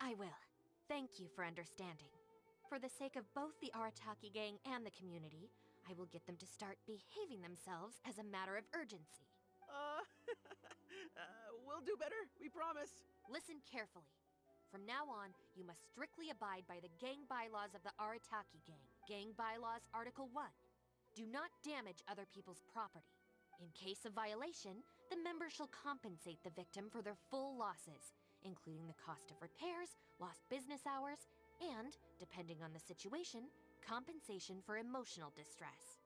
Speaker 2: I will. Thank you for understanding. For the sake of both the Arataki gang and the community, I will get them to start behaving themselves as a matter of urgency.
Speaker 4: We'll do better, we promise.
Speaker 2: Listen carefully. From now on, you must strictly abide by the gang bylaws of the Arataki Gang. Gang Bylaws Article 1. Do not damage other people's property. In case of violation, the member shall compensate the victim for their full losses, including the cost of repairs, lost business hours, and, depending on the situation, compensation for emotional distress.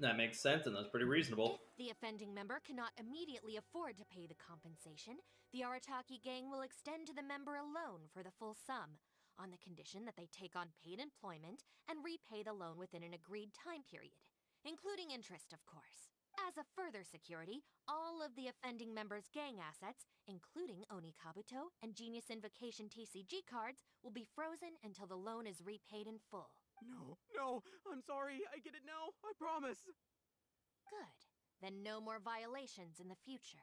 Speaker 1: That makes sense, and that's pretty reasonable.
Speaker 2: If the offending member cannot immediately afford to pay the compensation, the Arataki Gang will extend to the member a loan for the full sum, on the condition that they take on paid employment and repay the loan within an agreed time period, including interest, of course. As a further security, all of the offending member's gang assets, including Oni Kabuto and Genius Invocation TCG cards, will be frozen until the loan is repaid in full.
Speaker 4: No, I'm sorry, I get it now, I promise.
Speaker 2: Good. Then no more violations in the future.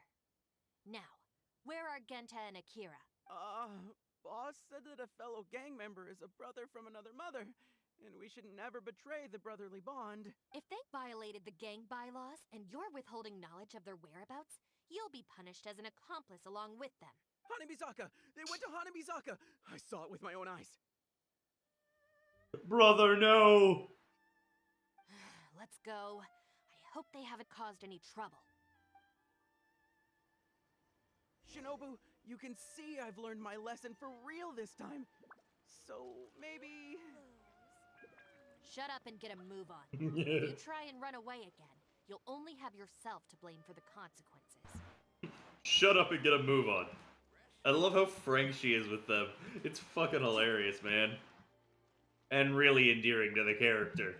Speaker 2: Now, where are Genta and Akira?
Speaker 4: Boss said that a fellow gang member is a brother from another mother, and we should never betray the brotherly bond.
Speaker 2: If they violated the gang bylaws and you're withholding knowledge of their whereabouts, you'll be punished as an accomplice along with them.
Speaker 4: Hanabizaka! They went to Hanabizaka! I saw it with my own eyes.
Speaker 1: Brother, no!
Speaker 2: Let's go. I hope they haven't caused any trouble.
Speaker 4: Shinobu, you can see I've learned my lesson for real this time. So, maybe...
Speaker 2: Shut up and get a move on. If you try and run away again, you'll only have yourself to blame for the consequences.
Speaker 1: Shut up and get a move on. I love how frank she is with them. It's fucking hilarious, man. And really endearing to the character.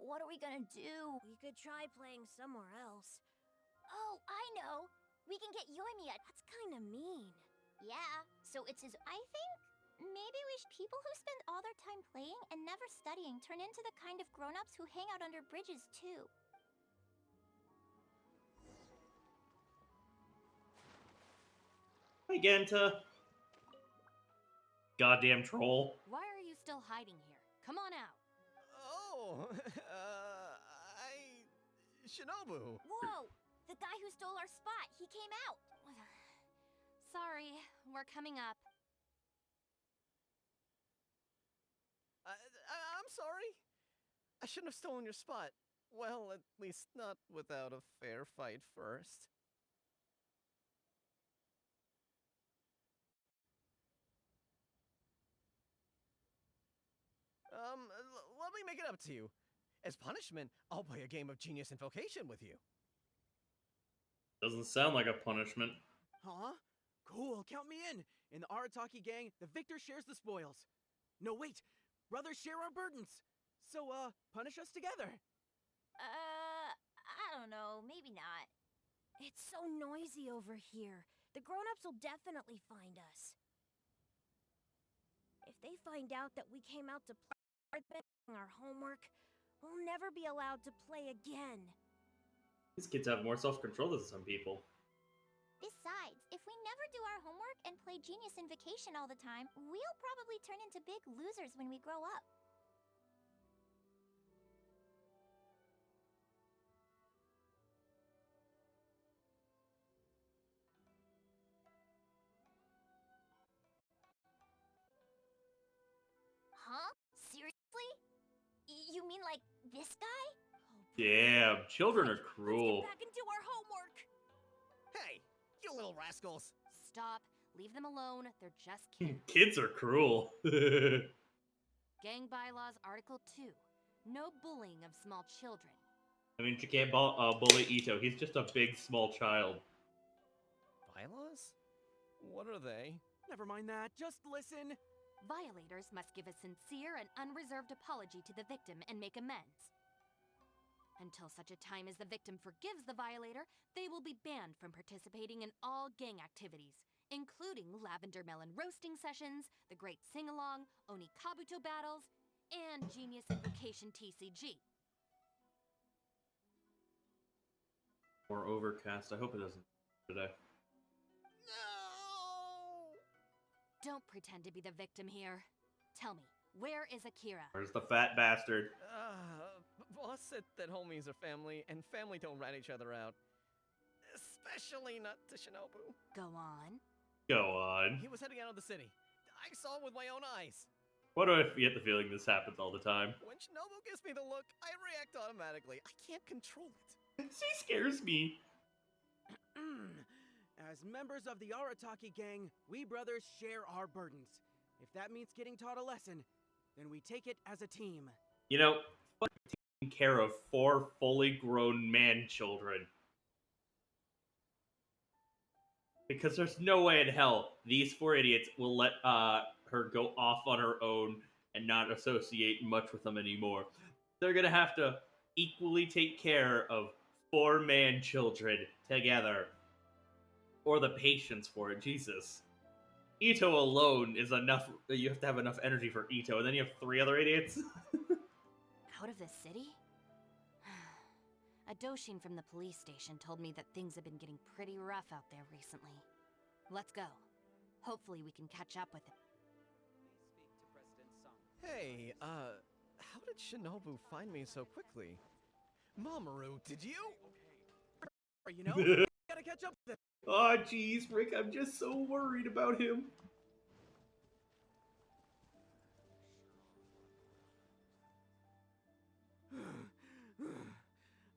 Speaker 9: What are we gonna do?
Speaker 12: We could try playing somewhere else.
Speaker 9: Oh, I know! We can get Yoimiya.
Speaker 12: That's kinda mean.
Speaker 9: Yeah, so it's his. I think maybe people who spend all their time playing and never studying turn into the kind of grown-ups who hang out under bridges, too.
Speaker 1: Hi, Genta. Goddamn troll.
Speaker 2: Why are you still hiding here? Come on out.
Speaker 6: Oh, Shinobu!
Speaker 9: Whoa! The guy who stole our spot, he came out!
Speaker 2: Sorry, we're coming up.
Speaker 6: I'm sorry. I shouldn't have stolen your spot. Well, at least not without a fair fight first. Let me make it up to you. As punishment, I'll play a game of Genius Invocation with you.
Speaker 1: Doesn't sound like a punishment.
Speaker 4: Huh? Cool, count me in. In the Arataki Gang, the victor shares the spoils. No, wait. Brothers share our burdens. So, punish us together.
Speaker 9: I don't know. Maybe not.
Speaker 12: It's so noisy over here. The grown-ups will definitely find us. If they find out that we came out to play our homework, we'll never be allowed to play again.
Speaker 1: These kids have more self-control than some people.
Speaker 9: Besides, if we never do our homework and play Genius Invocation all the time, we'll probably turn into big losers when we grow up. Huh? Seriously? You mean like this guy?
Speaker 1: Damn, children are cruel.
Speaker 12: Let's get back and do our homework!
Speaker 6: Hey, you little rascals!
Speaker 2: Stop. Leave them alone. They're just kids.
Speaker 1: Kids are cruel.
Speaker 2: Gang Bylaws Article 2. No bullying of small children.
Speaker 1: I mean, you can't bully Ito. He's just a big, small child.
Speaker 6: Bylaws? What are they?
Speaker 4: Never mind that, just listen.
Speaker 2: Violators must give a sincere and unreserved apology to the victim and make amends. Until such a time as the victim forgives the violator, they will be banned from participating in all gang activities, including Lavender Melon roasting sessions, the Great Sing-Along, Oni Kabuto battles, and Genius Invocation TCG.
Speaker 1: Or overcast. I hope it doesn't today.
Speaker 6: No!
Speaker 2: Don't pretend to be the victim here. Tell me, where is Akira?
Speaker 1: Where's the fat bastard?
Speaker 6: Boss said that homies are family, and family don't rat each other out. Especially not to Shinobu.
Speaker 2: Go on.
Speaker 1: Go on.
Speaker 6: He was heading out of the city. I saw him with my own eyes.
Speaker 1: What do I get the feeling this happens all the time?
Speaker 6: When Shinobu gives me the look, I react automatically. I can't control it.
Speaker 1: She scares me.
Speaker 4: As members of the Arataki gang, we brothers share our burdens. If that means getting taught a lesson, then we take it as a team.
Speaker 1: You know, taking care of 4 fully grown man children. Because there's no way in hell these 4 idiots will let her go off on her own and not associate much with them anymore. They're gonna have to equally take care of 4 man children together. Or the patience for it, Jesus. Ito alone is enough. You have to have enough energy for Ito, and then you have 3 other idiots.
Speaker 2: Out of the city? A Doshin from the police station told me that things have been getting pretty rough out there recently. Let's go. Hopefully we can catch up with it.
Speaker 6: Hey, how did Shinobu find me so quickly? Mamoru, did you? You know, we gotta catch up with it.
Speaker 1: Oh, jeez, Rick, I'm just so worried about him.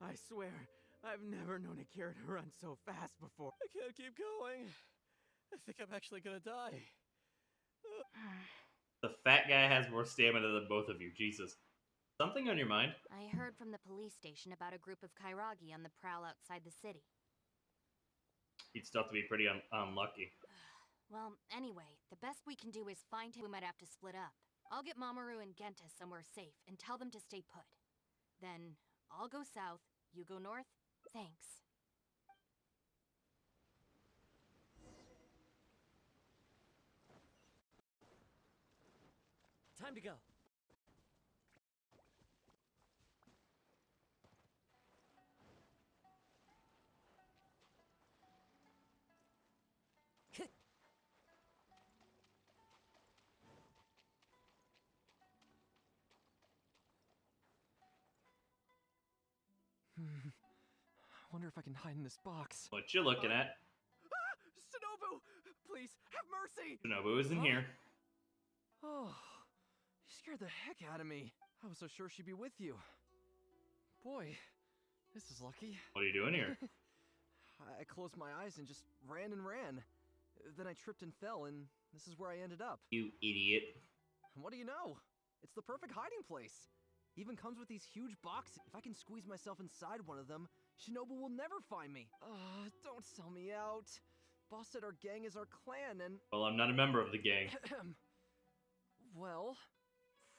Speaker 4: I swear, I've never known Akira to run so fast before.
Speaker 6: I can't keep going. I think I'm actually gonna die.
Speaker 1: The fat guy has more stamina than both of you, Jesus. Something on your mind?
Speaker 2: I heard from the police station about a group of Kairagi on the prowl outside the city.
Speaker 1: You'd still have to be pretty unlucky.
Speaker 2: Well, anyway, the best we can do is find him. We might have to split up. I'll get Mamoru and Genta somewhere safe and tell them to stay put. Then, I'll go south, you go north. Thanks.
Speaker 4: Time to go. I wonder if I can hide in this box.
Speaker 1: What you looking at?
Speaker 4: Ah! Shinobu! Please, have mercy!
Speaker 1: Shinobu isn't here.
Speaker 4: Oh, you scared the heck out of me. I was so sure she'd be with you. Boy, this is lucky.
Speaker 1: What are you doing here?
Speaker 4: I closed my eyes and just ran and ran. Then I tripped and fell, and this is where I ended up.
Speaker 1: You idiot.
Speaker 4: What do you know? It's the perfect hiding place. Even comes with these huge boxes. If I can squeeze myself inside one of them, Shinobu will never find me. Don't sell me out. Boss said our gang is our clan, and...
Speaker 1: Well, I'm not a member of the gang.
Speaker 4: Well,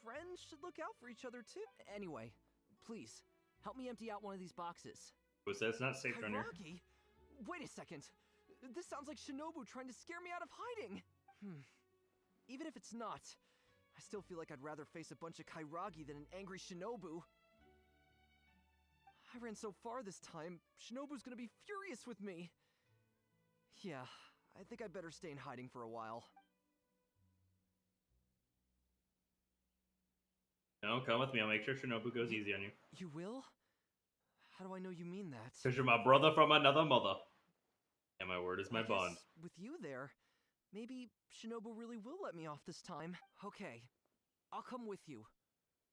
Speaker 4: friends should look out for each other too. Anyway, please, help me empty out one of these boxes.
Speaker 1: Who says it's not safe around here?
Speaker 4: Kairagi? Wait a second. This sounds like Shinobu trying to scare me out of hiding. Even if it's not, I still feel like I'd rather face a bunch of Kairagi than an angry Shinobu. I ran so far this time, Shinobu's gonna be furious with me. Yeah, I think I'd better stay in hiding for a while.
Speaker 1: No, come with me. I'll make sure Shinobu goes easy on you.
Speaker 4: You will? How do I know you mean that?
Speaker 1: Because you're my brother from another mother. And my word is my bond.
Speaker 4: With you there, maybe Shinobu really will let me off this time. Okay, I'll come with you.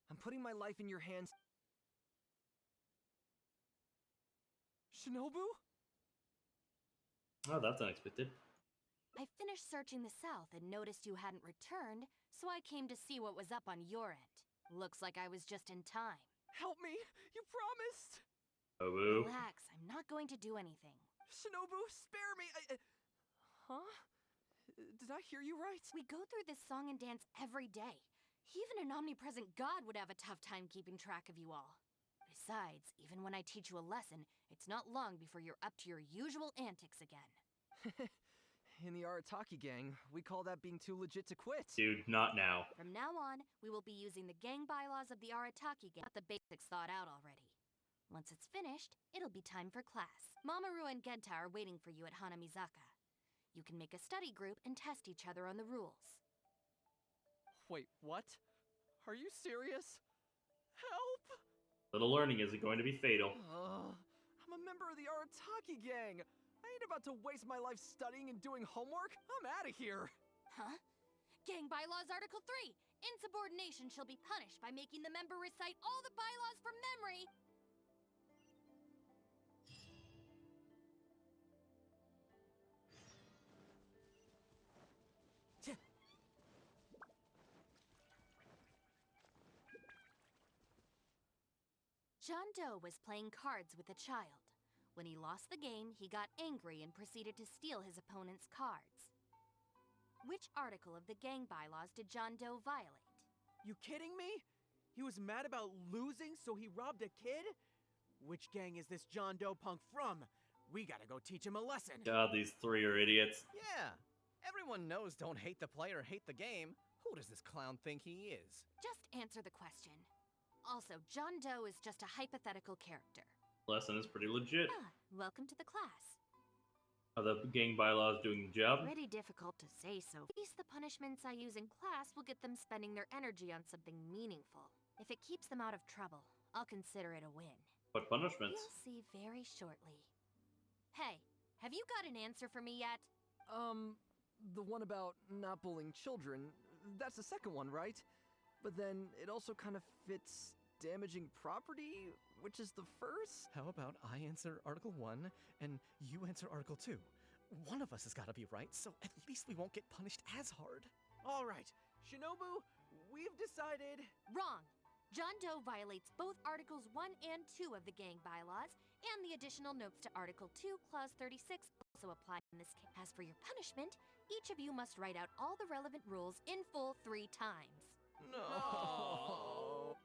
Speaker 4: I'm putting my life in your hands. Shinobu?
Speaker 1: Oh, that's unexpected.
Speaker 2: I finished searching the south and noticed you hadn't returned, so I came to see what was up on your end. Looks like I was just in time.
Speaker 4: Help me! You promised!
Speaker 1: Shinobu.
Speaker 2: Relax, I'm not going to do anything.
Speaker 4: Shinobu, spare me! Huh? Did I hear you right?
Speaker 2: We go through this song and dance every day. Even an omnipresent god would have a tough time keeping track of you all. Besides, even when I teach you a lesson, it's not long before you're up to your usual antics again.
Speaker 4: In the Arataki gang, we call that being too legit to quit.
Speaker 1: Dude, not now.
Speaker 2: From now on, we will be using the gang bylaws of the Arataki gang, not the basics thought out already. Once it's finished, it'll be time for class. Mamoru and Genta are waiting for you at Hanamizaka. You can make a study group and test each other on the rules.
Speaker 6: Wait, what? Are you serious? Help!
Speaker 1: Little learning isn't going to be fatal.
Speaker 4: I'm a member of the Arataki gang. I ain't about to waste my life studying and doing homework. I'm out of here.
Speaker 2: Huh? Gang Bylaws Article 3. Insubordination shall be punished by making the member recite all the bylaws from memory. John Doe was playing cards with a child. When he lost the game, he got angry and proceeded to steal his opponent's cards. Which article of the gang bylaws did John Doe violate?
Speaker 4: You kidding me? He was mad about losing, so he robbed a kid? Which gang is this John Doe punk from? We gotta go teach him a lesson.
Speaker 1: God, these three are idiots.
Speaker 6: Yeah, everyone knows don't hate the player, hate the game. Who does this clown think he is?
Speaker 2: Just answer the question. Also, John Doe is just a hypothetical character.
Speaker 1: Lesson is pretty legit.
Speaker 2: Welcome to the class.
Speaker 1: Are the gang bylaws doing the job?
Speaker 2: Pretty difficult to say so. At least the punishments I use in class will get them spending their energy on something meaningful. If it keeps them out of trouble, I'll consider it a win.
Speaker 1: What punishments?
Speaker 2: You'll see very shortly. Hey, have you got an answer for me yet?
Speaker 4: The one about not bullying children. That's the second one, right? But then it also kind of fits damaging property, which is the first?
Speaker 6: How about I answer Article 1 and you answer Article 2? One of us has got to be right, so at least we won't get punished as hard.
Speaker 4: All right, Shinobu, we've decided...
Speaker 2: Wrong! John Doe violates both Articles 1 and 2 of the gang bylaws, and the additional notes to Article 2, Clause 36 also apply in this case. As for your punishment, each of you must write out all the relevant rules in full 3 times.
Speaker 4: No.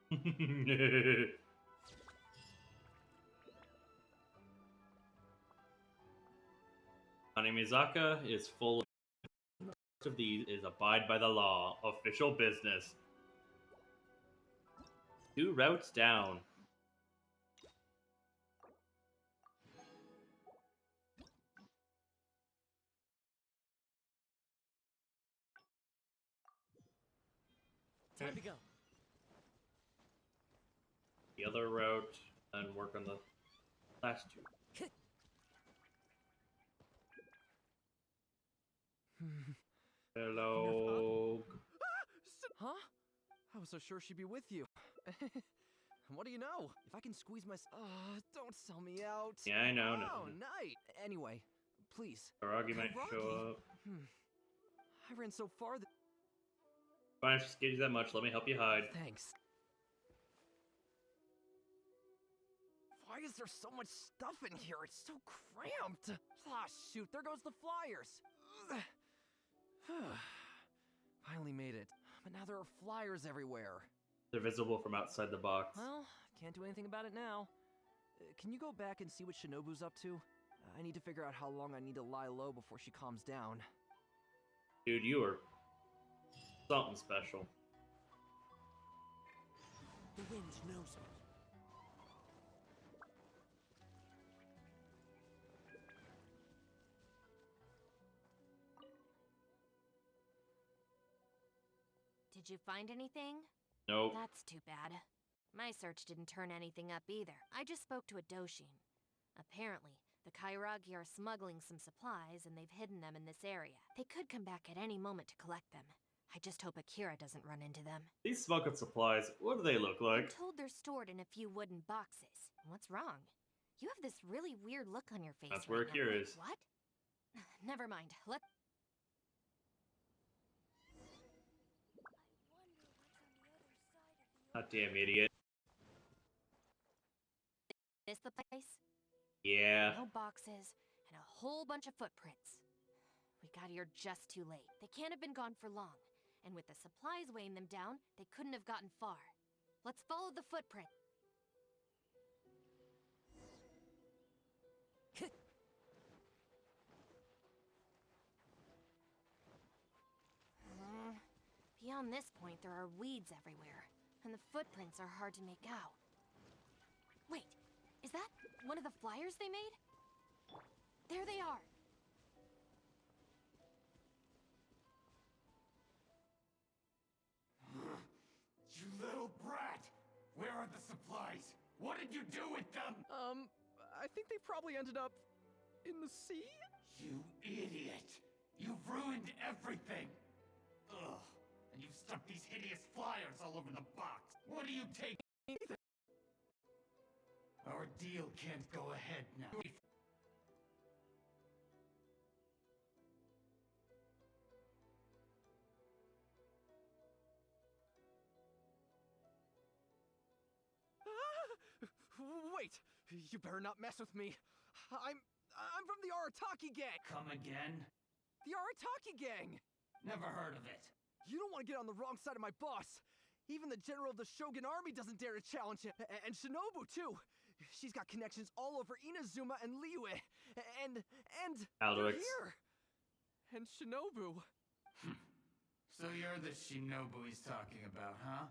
Speaker 1: Hanamizaka is full of... Most of these is abide by the law, official business. 2 routes down.
Speaker 4: Time to go.
Speaker 1: The other route, and work on the last 2. Hello.
Speaker 4: Huh? I was so sure she'd be with you. What do you know? If I can squeeze my... don't sell me out.
Speaker 1: Yeah, I know.
Speaker 4: Oh, night. Anyway, please.
Speaker 1: Karagi might show up.
Speaker 4: I ran so far that...
Speaker 1: Fine, just gave you that much. Let me help you hide.
Speaker 4: Thanks. Why is there so much stuff in here? It's so cramped. Ah, shoot. There goes the flyers. Finally made it. But now there are flyers everywhere.
Speaker 1: They're visible from outside the box.
Speaker 4: Well, can't do anything about it now. Can you go back and see what Shinobu's up to? I need to figure out how long I need to lie low before she calms down.
Speaker 1: Dude, you are something special.
Speaker 5: The wind knows me.
Speaker 2: Did you find anything?
Speaker 1: Nope.
Speaker 2: That's too bad. My search didn't turn anything up either. I just spoke to a Doshin. Apparently, the Kairagi are smuggling some supplies and they've hidden them in this area. They could come back at any moment to collect them. I just hope Akira doesn't run into them.
Speaker 1: These smuggled supplies, what do they look like?
Speaker 2: I'm told they're stored in a few wooden boxes. What's wrong? You have this really weird look on your face.
Speaker 1: That's where Akira is.
Speaker 2: What? Never mind. Let...
Speaker 1: Goddamn idiot.
Speaker 2: Is the place?
Speaker 1: Yeah.
Speaker 2: No boxes, and a whole bunch of footprints. We got here just too late. They can't have been gone for long, and with the supplies weighing them down, they couldn't have gotten far. Let's follow the footprint. Beyond this point, there are weeds everywhere, and the footprints are hard to make out. Wait, Is that one of the flyers they made? There they are.
Speaker 14: You little brat! Where are the supplies? What did you do with them?
Speaker 4: I think they probably ended up in the sea?
Speaker 14: You idiot! You've ruined everything! Ugh. And you've stuck these hideous flyers all over the box. What do you take? Our deal can't go ahead now.
Speaker 4: Wait! You better not mess with me. I'm from the Arataki gang.
Speaker 14: Come again?
Speaker 4: The Arataki gang.
Speaker 14: Never heard of it.
Speaker 4: You don't want to get on the wrong side of my boss. Even the general of the Shogun army doesn't dare to challenge him. And Shinobu too. She's got connections all over Inazuma and Liyue. And
Speaker 1: Alduics.
Speaker 4: here. And Shinobu.
Speaker 14: So you're the Shinobu he's talking about, huh?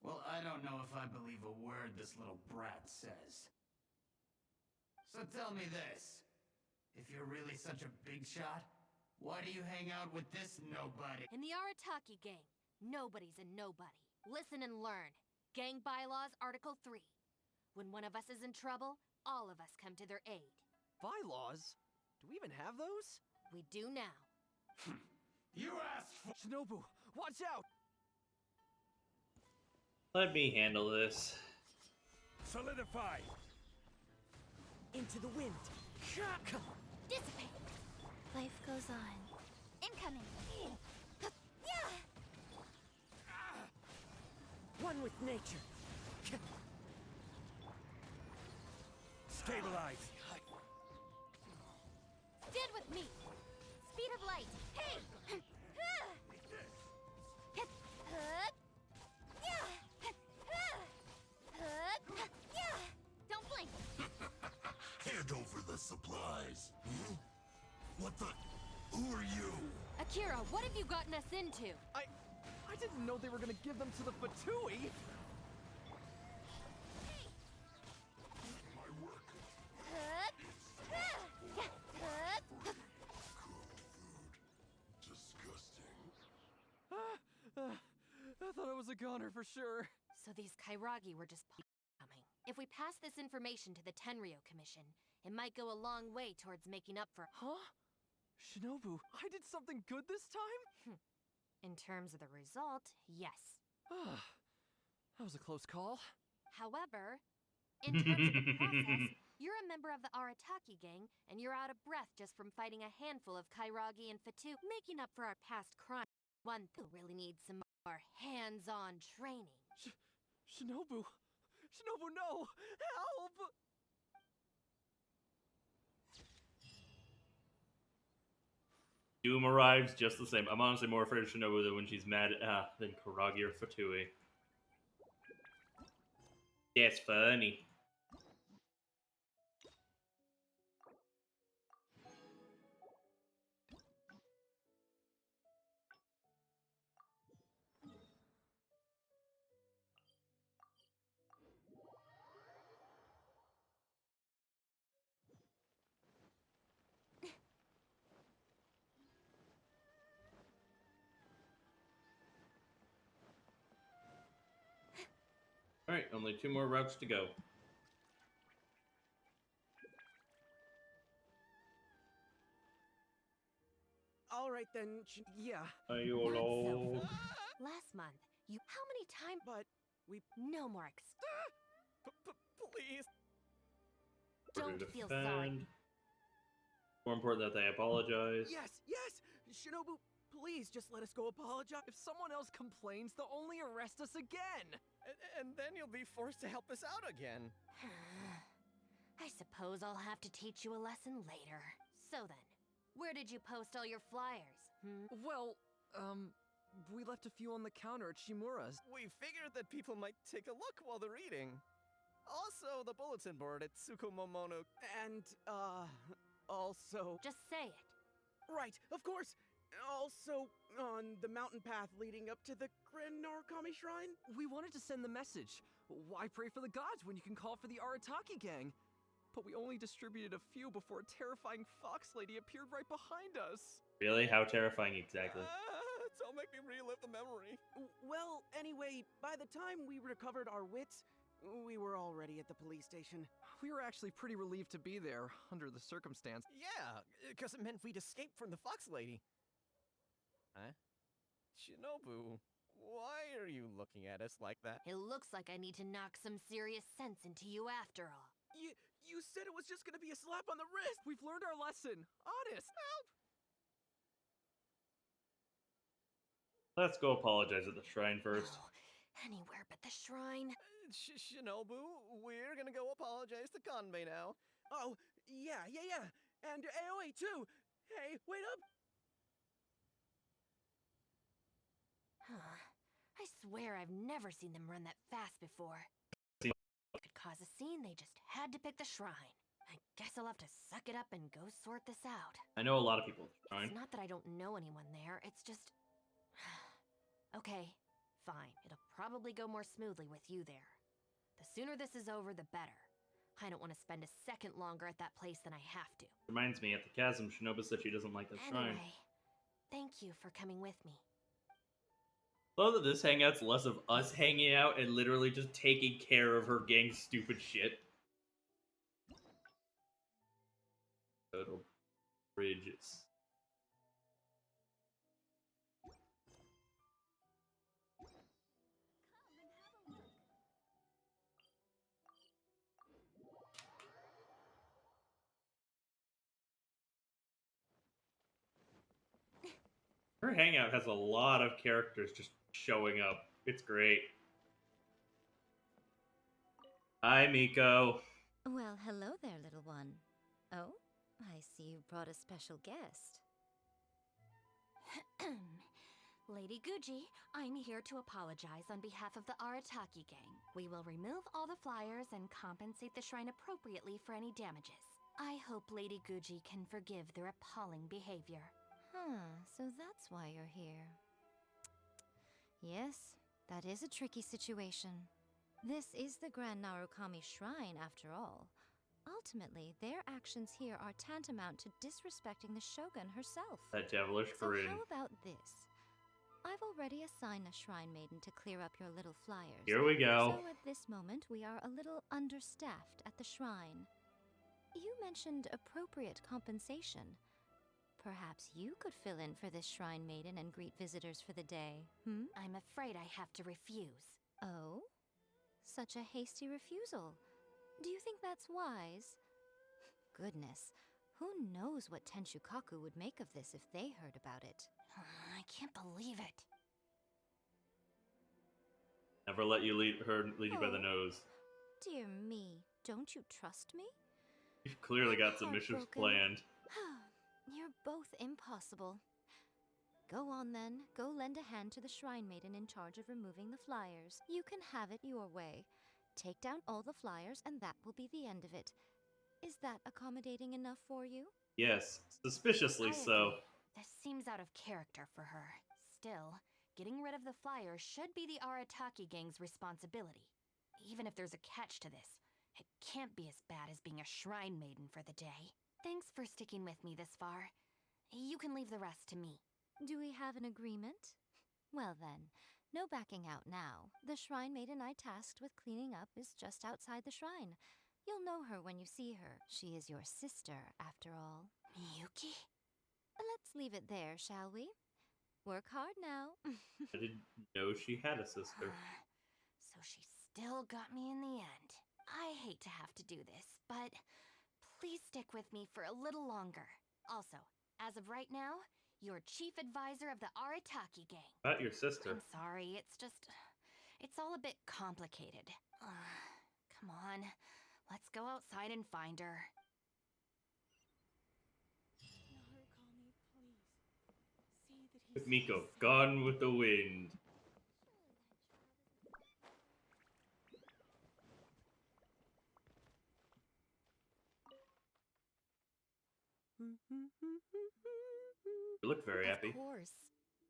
Speaker 14: Well, I don't know if I believe a word this little brat says. So tell me this. If you're really such a big shot, why do you hang out with this nobody?
Speaker 2: In the Arataki gang, nobody's a nobody. Listen and learn. Gang bylaws, Article 3. When one of us is in trouble, all of us come to their aid.
Speaker 4: Bylaws? Do we even have those?
Speaker 2: We do now.
Speaker 14: You asked for—
Speaker 4: Shinobu, watch out!
Speaker 1: Let me handle this.
Speaker 14: Solidify!
Speaker 4: Into the wind.
Speaker 2: Dissipate.
Speaker 9: Life goes on. Incoming.
Speaker 4: One with nature.
Speaker 14: Stabilize!
Speaker 2: Stand with me.
Speaker 9: Speed of light. Hey!
Speaker 2: Don't blink.
Speaker 10: Hand over the supplies. Hmm? What the? Who are you?
Speaker 2: Akira, what have you gotten us into?
Speaker 4: I didn't know they were gonna give them to the Fatui!
Speaker 10: My work. Disgusting.
Speaker 4: I thought I was a goner for sure.
Speaker 2: So these Kairagi were just coming. If we pass this information to the Tenryo Commission, it might go a long way towards making up for—
Speaker 4: Huh? Shinobu, I did something good this time?
Speaker 2: In terms of the result, yes.
Speaker 4: That was a close call.
Speaker 2: However, in terms of the process, you're a member of the Arataki gang, and you're out of breath just from fighting a handful of Kairagi and Fatu, making up for our past crimes. One who really needs some more hands-on training.
Speaker 4: Shinobu! Shinobu, no! Help!
Speaker 1: Doom arrives just the same. I'm honestly more afraid of Shinobu than when she's mad than Karagi or Fatui. That's funny. Alright, only 2 more routes to go.
Speaker 4: Alright then, yeah.
Speaker 1: Ayolo.
Speaker 2: Last month, you— How many times—
Speaker 4: But we—
Speaker 2: No more
Speaker 4: please.
Speaker 2: Don't feel sorry.
Speaker 1: More important that they apologize.
Speaker 4: Yes, yes! Shinobu, please just let us go apologize. If someone else complains, they'll only arrest us again.
Speaker 6: And then you'll be forced to help us out again.
Speaker 2: I suppose I'll have to teach you a lesson later. So then, where did you post all your flyers?
Speaker 4: Well, we left a few on the counter at Shimura's.
Speaker 6: We figured that people might take a look while they're eating. Also, the bulletin board at Tsukumomono.
Speaker 4: And, also...
Speaker 2: Just say it.
Speaker 4: Right, of course! Also, on the mountain path leading up to the Grand Narukami Shrine?
Speaker 15: We wanted to send the message. Why pray for the gods when you can call for the Arataki gang? But we only distributed a few before a terrifying fox lady appeared right behind us.
Speaker 1: Really? How terrifying exactly?
Speaker 6: Don't make me relive the memory.
Speaker 4: Well, anyway, by the time we recovered our wits, we were already at the police station.
Speaker 15: We were actually pretty relieved to be there, under the circumstance.
Speaker 6: Yeah, because it meant we'd escape from the fox lady. Huh? Shinobu, why are you looking at us like that?
Speaker 2: It looks like I need to knock some serious sense into you after all.
Speaker 4: You said it was just gonna be a slap on the wrist!
Speaker 15: We've learned our lesson! Honest!
Speaker 4: Help!
Speaker 1: Let's go apologize at the shrine first.
Speaker 2: Oh, anywhere but the shrine.
Speaker 6: Shinobu, we're gonna go apologize to Kanbei now.
Speaker 4: Oh, yeah. And Aoi too! Hey, wait up!
Speaker 2: I swear I've never seen them run that fast before. Could cause a scene, they just had to pick the shrine. I guess I'll have to suck it up and go sort this out.
Speaker 1: I know a lot of people at the shrine.
Speaker 2: It's not that I don't know anyone there, it's just... Okay, fine. It'll probably go more smoothly with you there. The sooner this is over, the better. I don't want to spend a second longer at that place than I have to.
Speaker 1: Reminds me, at the chasm, Shinobu said she doesn't like the shrine.
Speaker 2: Anyway, thank you for coming with me.
Speaker 1: I love that this hangout's less of us hanging out and literally just taking care of her gang's stupid shit. Total bridges. Her hangout has a lot of characters just showing up. It's great. Hi, Miko.
Speaker 16: Well, hello there, little one. Oh, I see you brought a special guest.
Speaker 2: Lady Guji, I'm here to apologize on behalf of the Arataki gang. We will remove all the flyers and compensate the shrine appropriately for any damages. I hope Lady Guji can forgive their appalling behavior.
Speaker 16: So that's why you're here. Yes, that is a tricky situation. This is the Grand Narukami Shrine, after all. Ultimately, their actions here are tantamount to disrespecting the Shogun herself.
Speaker 1: That devilish grin.
Speaker 16: So how about this? I've already assigned a shrine maiden to clear up your little flyers.
Speaker 1: Here we go.
Speaker 16: So at this moment, we are a little understaffed at the shrine. You mentioned appropriate compensation. Perhaps you could fill in for this shrine maiden and greet visitors for the day,
Speaker 2: I'm afraid I have to refuse.
Speaker 16: Oh? Such a hasty refusal. Do you think that's wise? Goodness, who knows what Tenshukaku would make of this if they heard about it?
Speaker 2: I can't believe it.
Speaker 1: Never let you lead you by the nose.
Speaker 16: Dear me, don't you trust me?
Speaker 1: You've clearly got some missions planned.
Speaker 16: You're both impossible. Go on then, go lend a hand to the shrine maiden in charge of removing the flyers. You can have it your way. Take down all the flyers and that will be the end of it. Is that accommodating enough for you?
Speaker 1: Yes, suspiciously so.
Speaker 2: This seems out of character for her. Still, getting rid of the flyers should be the Arataki gang's responsibility. Even if there's a catch to this, it can't be as bad as being a shrine maiden for the day. Thanks for sticking with me this far. You can leave the rest to me.
Speaker 16: Do we have an agreement? Well then, no backing out now. The shrine maiden I tasked with cleaning up is just outside the shrine. You'll know her when you see her. She is your sister, after all.
Speaker 2: Miyuki?
Speaker 16: Let's leave it there, shall we? Work hard now.
Speaker 1: I didn't know she had a sister.
Speaker 2: So she still got me in the end. I hate to have to do this, but please stick with me for a little longer. Also, as of right now, you're chief advisor of the Arataki gang.
Speaker 1: About your sister.
Speaker 2: I'm sorry, it's all a bit complicated. Come on, let's go outside and find her.
Speaker 11: Narukami, please. See that he's
Speaker 1: With Miko, gone with the wind. You look very
Speaker 17: Of
Speaker 1: happy.
Speaker 17: course.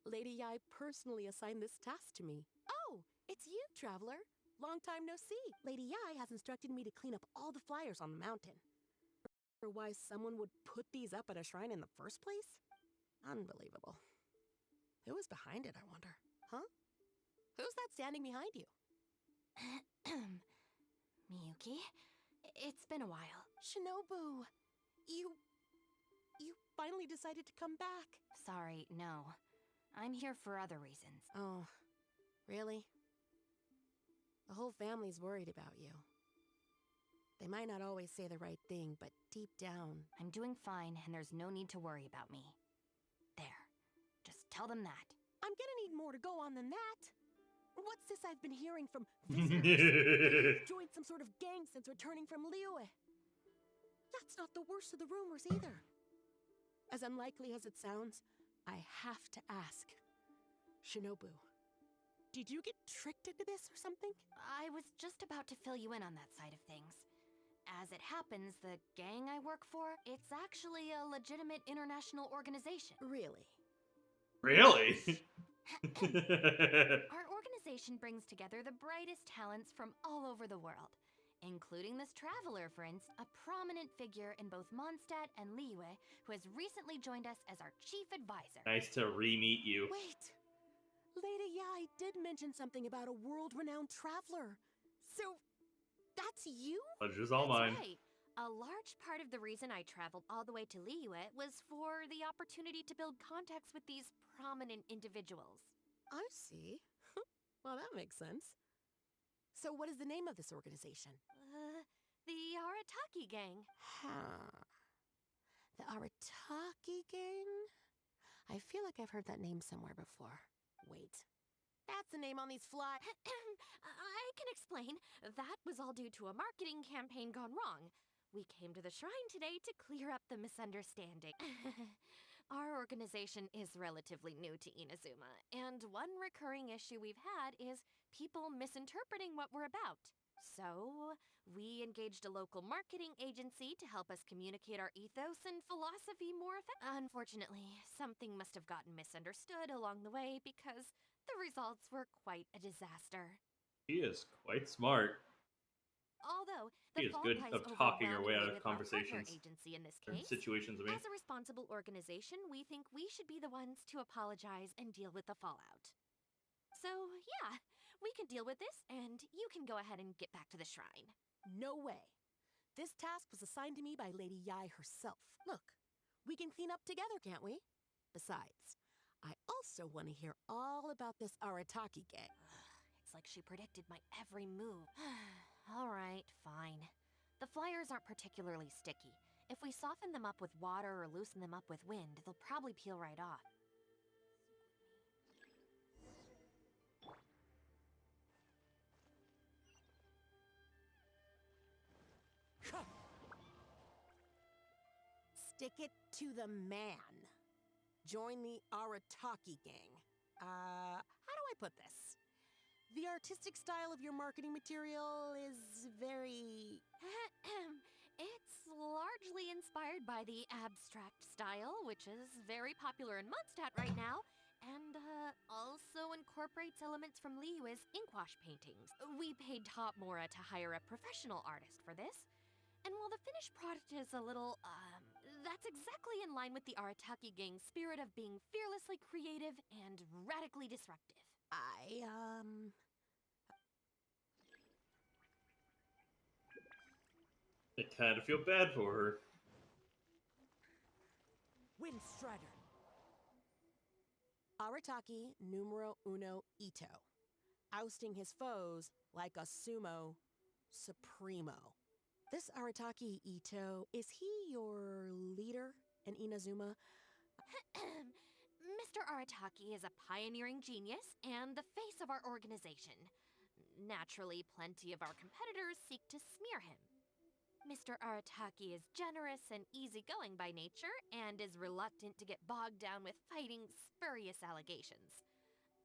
Speaker 17: Lady Yai personally assigned this task to me. Oh, it's you, traveler. Long time no see. Lady Yai has instructed me to clean up all the flyers on the mountain. Or why someone would put these up at a shrine in the first place? Unbelievable. Who was behind it, I wonder? Huh? Who's that standing behind you?
Speaker 2: Miyuki, it's been a while.
Speaker 17: Shinobu, you finally decided to come back.
Speaker 2: Sorry, no. I'm here for other reasons.
Speaker 17: Oh, really? The whole family's worried about you. They might not always say the right thing, but deep down...
Speaker 2: I'm doing fine, and there's no need to worry about me. There. Just tell them that.
Speaker 17: I'm gonna need more to go on than that. What's this I've been hearing from visitors? You've joined some sort of gang since returning from Liyue. That's not the worst of the rumors either. As unlikely as it sounds, I have to ask. Shinobu, did you get tricked into this or something?
Speaker 2: I was just about to fill you in on that side of things. As it happens, the gang I work for, it's actually a legitimate international organization.
Speaker 17: Really?
Speaker 1: Really?
Speaker 2: Our organization brings together the brightest talents from all over the world, including this traveler, for instance, a prominent figure in both Mondstadt and Liyue, who has recently joined us as our chief advisor.
Speaker 1: Nice to re-meet you.
Speaker 17: Wait! Lady Yai did mention something about a world-renowned traveler. So, that's you?
Speaker 1: Pleasure's all mine.
Speaker 2: That's right. A large part of the reason I traveled all the way to Liyue was for the opportunity to build contacts with these prominent individuals.
Speaker 17: I see. Well, that makes sense. So what is the name of this organization?
Speaker 2: The Arataki Gang.
Speaker 17: Huh. The Arataki Gang? I feel like I've heard that name somewhere before. Wait. That's the name on these flyers.
Speaker 2: I can explain. That was all due to a marketing campaign gone wrong. We came to the shrine today to clear up the misunderstanding. Our organization is relatively new to Inazuma, and one recurring issue we've had is people misinterpreting what we're about. So, we engaged a local marketing agency to help us communicate our ethos and philosophy more effectively. Unfortunately, something must have gotten misunderstood along the way because the results were quite a disaster.
Speaker 1: She is quite smart.
Speaker 2: Although
Speaker 1: She
Speaker 2: the
Speaker 1: is
Speaker 2: fall
Speaker 1: good
Speaker 2: lies
Speaker 1: of talking her way out
Speaker 2: overwhelmingly
Speaker 1: of
Speaker 2: with our partner
Speaker 1: conversations.
Speaker 2: agency in this
Speaker 1: Or
Speaker 2: case,
Speaker 1: situations, I mean.
Speaker 2: as a responsible organization, we think we should be the ones to apologize and deal with the fallout. So, yeah, we can deal with this, and you can go ahead and get back to the shrine.
Speaker 17: No way. This task was assigned to me by Lady Yai herself. Look, we can clean up together, can't we? Besides, I also want to hear all about this Arataki gang.
Speaker 2: It's like she predicted my every move. All right, fine. The flyers aren't particularly sticky. If we soften them up with water or loosen them up with wind, they'll probably peel right off.
Speaker 17: Stick it to the man. Join the Arataki gang. How do I put this? The artistic style of your marketing material is very...
Speaker 2: It's largely inspired by the abstract style, which is very popular in Mondstadt right now, and also incorporates elements from Liyue's inkwash paintings. We paid Top Mora to hire a professional artist for this, and while the finished product is a little, that's exactly in line with the Arataki gang's spirit of being fearlessly creative and radically disruptive.
Speaker 1: I kind of feel bad for her.
Speaker 17: Windstrider. Arataki numero uno Ito. Ousting his foes like a sumo supremo. This Arataki Ito, is he your leader in Inazuma?
Speaker 2: Mr. Arataki is a pioneering genius and the face of our organization. Naturally, plenty of our competitors seek to smear him. Mr. Arataki is generous and easygoing by nature and is reluctant to get bogged down with fighting spurious allegations.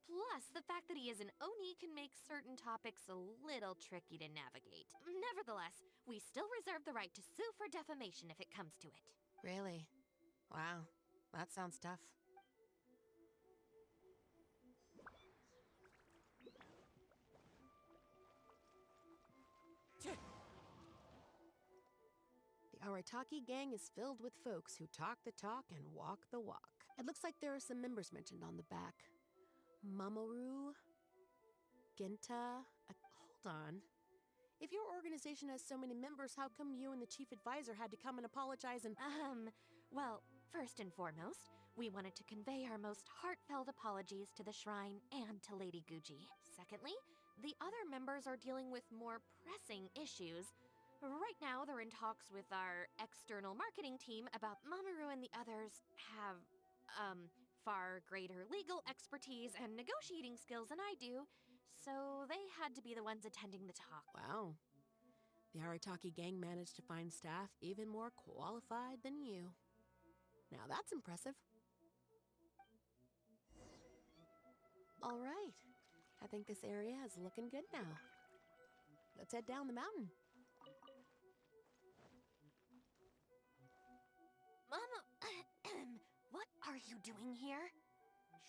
Speaker 2: Plus, the fact that he is an Oni can make certain topics a little tricky to navigate. Nevertheless, we still reserve the right to sue for defamation if it comes to it.
Speaker 17: Really? Wow. That sounds tough. The Arataki gang is filled with folks who talk the talk and walk the walk. It looks like there are some members mentioned on the back. Mamoru, Genta. Hold on. If your organization has so many members, how come you and the chief advisor had to come and apologize and...
Speaker 2: Well, first and foremost, we wanted to convey our most heartfelt apologies to the shrine and to Lady Guji. Secondly, the other members are dealing with more pressing issues. Right now, they're in talks with our external marketing team about Mamoru, and the others have, far greater legal expertise and negotiating skills than I do, so they had to be the ones attending the talk.
Speaker 17: Wow. The Arataki gang managed to find staff even more qualified than you. Now that's impressive. All right. I think this area is looking good now. Let's head down the mountain.
Speaker 2: Mama, what are you doing here?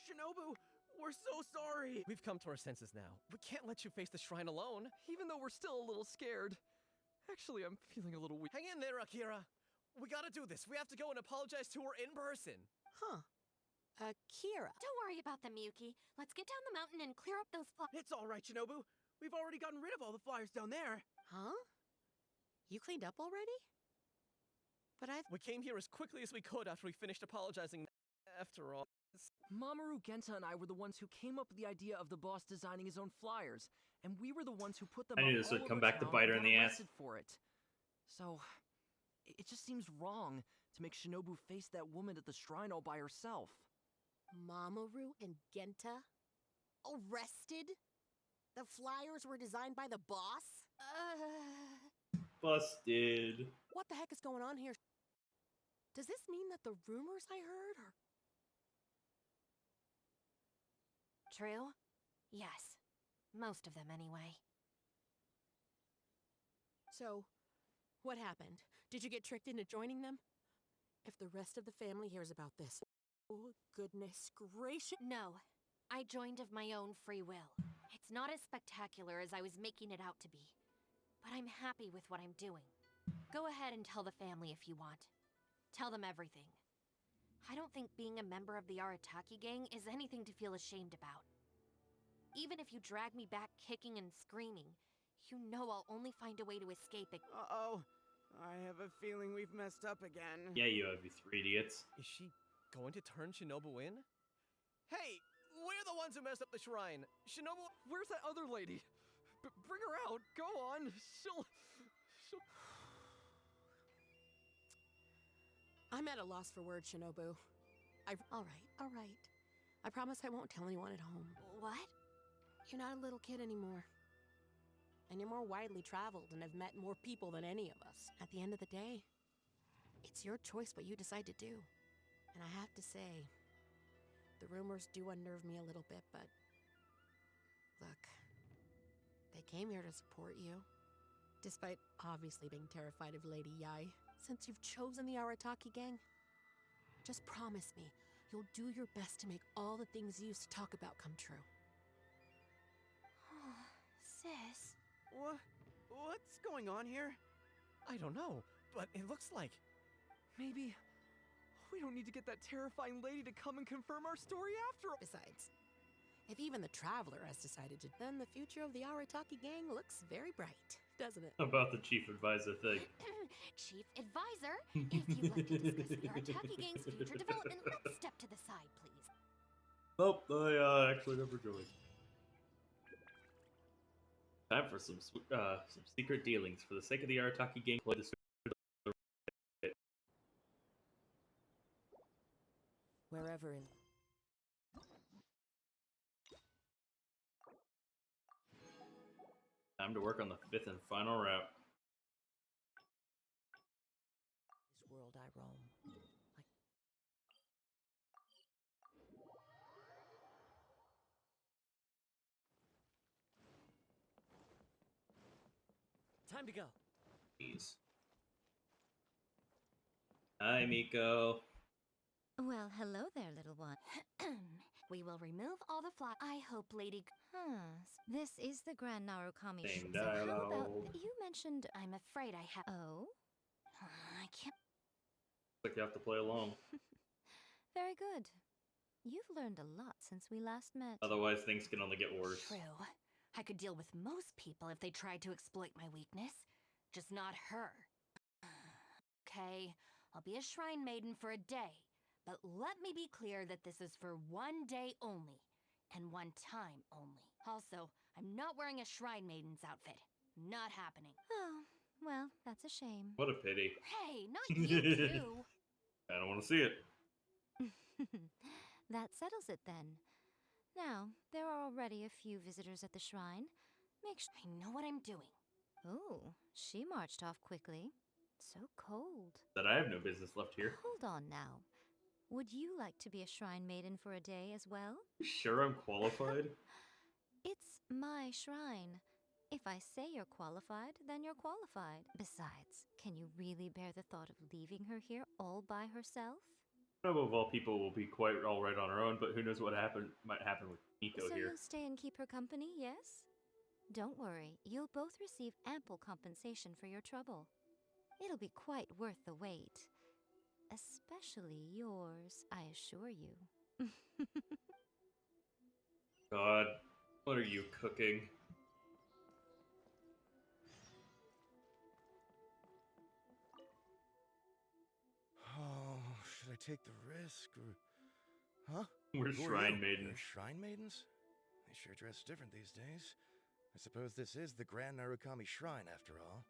Speaker 6: Shinobu, we're so sorry! We've come to our senses now. We can't let you face the shrine alone.
Speaker 15: Even though we're still a little scared. Actually, I'm feeling a little weak.
Speaker 6: Hang in there, Akira. We gotta do this. We have to go and apologize to her in person.
Speaker 17: Huh. Akira.
Speaker 2: Don't worry about them, Yuki. Let's get down the mountain and clear up those flyers.
Speaker 4: It's all right, Shinobu. We've already gotten rid of all the flyers down there.
Speaker 17: Huh? You cleaned up already? But
Speaker 6: We came here as quickly as we could after we finished apologizing. After all...
Speaker 15: Mamoru, Genta, and I were the ones who came up with the idea of the boss designing his own flyers, and we were the ones who put them
Speaker 1: I knew
Speaker 15: up
Speaker 1: this
Speaker 15: all
Speaker 1: would come
Speaker 15: over
Speaker 1: back to
Speaker 15: town
Speaker 1: bite her
Speaker 15: and
Speaker 1: in
Speaker 15: got
Speaker 1: the ass.
Speaker 15: arrested for it. So, it just seems wrong to make Shinobu face that woman at the shrine all by herself.
Speaker 17: Mamoru and Genta? Arrested? The flyers were designed by the boss?
Speaker 1: Busted.
Speaker 17: What the heck is going on here? Does this mean that the rumors I heard are...
Speaker 2: True? Yes. Most of them, anyway.
Speaker 17: So, what happened? Did you get tricked into joining them? If the rest of the family hears about this... Oh, goodness gracious.
Speaker 2: No. I joined of my own free will. It's not as spectacular as I was making it out to be. But I'm happy with what I'm doing. Go ahead and tell the family if you want. Tell them everything. I don't think being a member of the Arataki gang is anything to feel ashamed about. Even if you drag me back kicking and screaming, you know I'll only find a way to escape it.
Speaker 14: Uh-oh. I have a feeling we've messed up again.
Speaker 1: Yeah, you have, you three idiots.
Speaker 6: Is she going to turn Shinobu in? Hey, we're the ones who messed up the shrine. Shinobu...
Speaker 15: Where's that other lady? Bring her out. Go on. She'll...
Speaker 17: I'm at a loss for words, Shinobu. All right. I promise I won't tell anyone at home.
Speaker 2: What?
Speaker 17: You're not a little kid anymore. And you're more widely traveled and have met more people than any of us. At the end of the day, it's your choice what you decide to do. And I have to say, the rumors do unnerve me a little bit, but... Look, they came here to support you. Despite obviously being terrified of Lady Yai. Since you've chosen the Arataki gang, just promise me you'll do your best to make all the things you used to talk about come true.
Speaker 2: Sis...
Speaker 4: What's going on here?
Speaker 6: I don't know, but it looks like...
Speaker 15: Maybe we don't need to get that terrifying lady to come and confirm our story after all.
Speaker 17: Besides, if even the Traveler has decided to, then the future of the Arataki gang looks very bright, doesn't it?
Speaker 1: About the chief advisor thing.
Speaker 2: Chief Advisor, if you'd like to discuss the Arataki gang's future development, let's step to the side, please.
Speaker 1: Nope, I actually never joined. Time for some secret dealings. For the sake of the Arataki gang, play this.
Speaker 17: Wherever in...
Speaker 1: Time to work on the fifth and final route.
Speaker 17: This world I roam.
Speaker 6: Time to go.
Speaker 1: Please. Hi, Miko.
Speaker 16: Well, hello there, little one.
Speaker 2: We will remove all the fly. I hope Lady.
Speaker 16: This is the Grand Narukami
Speaker 1: Same
Speaker 16: So how about
Speaker 1: dialogue.
Speaker 16: you mentioned?
Speaker 2: I'm afraid I have.
Speaker 16: Oh,
Speaker 2: I can't.
Speaker 1: Looks like you have to play along.
Speaker 16: very good. You've learned a lot since we last met.
Speaker 1: Otherwise, things can only get worse.
Speaker 2: True. I could deal with most people if they tried to exploit my weakness. Just not her. Okay, I'll be a shrine maiden for a day. But let me be clear that this is for one day only. And one time only. Also, I'm not wearing a shrine maiden's outfit. Not happening.
Speaker 16: Oh, well, that's a shame.
Speaker 1: What a pity.
Speaker 2: Hey, not you too.
Speaker 1: I don't want to see it.
Speaker 16: That settles it then. Now, there are already a few visitors at the shrine. Make sure.
Speaker 2: I know what I'm doing.
Speaker 16: Oh, she marched off quickly. So cold.
Speaker 1: That I have no business left here.
Speaker 16: Hold on now. Would you like to be a shrine maiden for a day as well?
Speaker 1: Sure, I'm qualified.
Speaker 16: It's my shrine. If I say you're qualified, then you're qualified. Besides, can you really bear the thought of leaving her here all by herself?
Speaker 1: Probably of all people will be quite all right on her own, but who knows what might happen with Nico
Speaker 16: So
Speaker 1: here.
Speaker 16: you'll stay and keep her company, yes? Don't worry, you'll both receive ample compensation for your trouble. It'll be quite worth the wait. Especially yours, I assure you.
Speaker 1: God, what are you cooking?
Speaker 6: Oh, should I take the risk or... Huh?
Speaker 1: We're
Speaker 6: Who are
Speaker 1: shrine
Speaker 6: you?
Speaker 1: maidens.
Speaker 6: You're shrine maidens? They sure dress different these days. I suppose this is the Grand Narukami Shrine after all.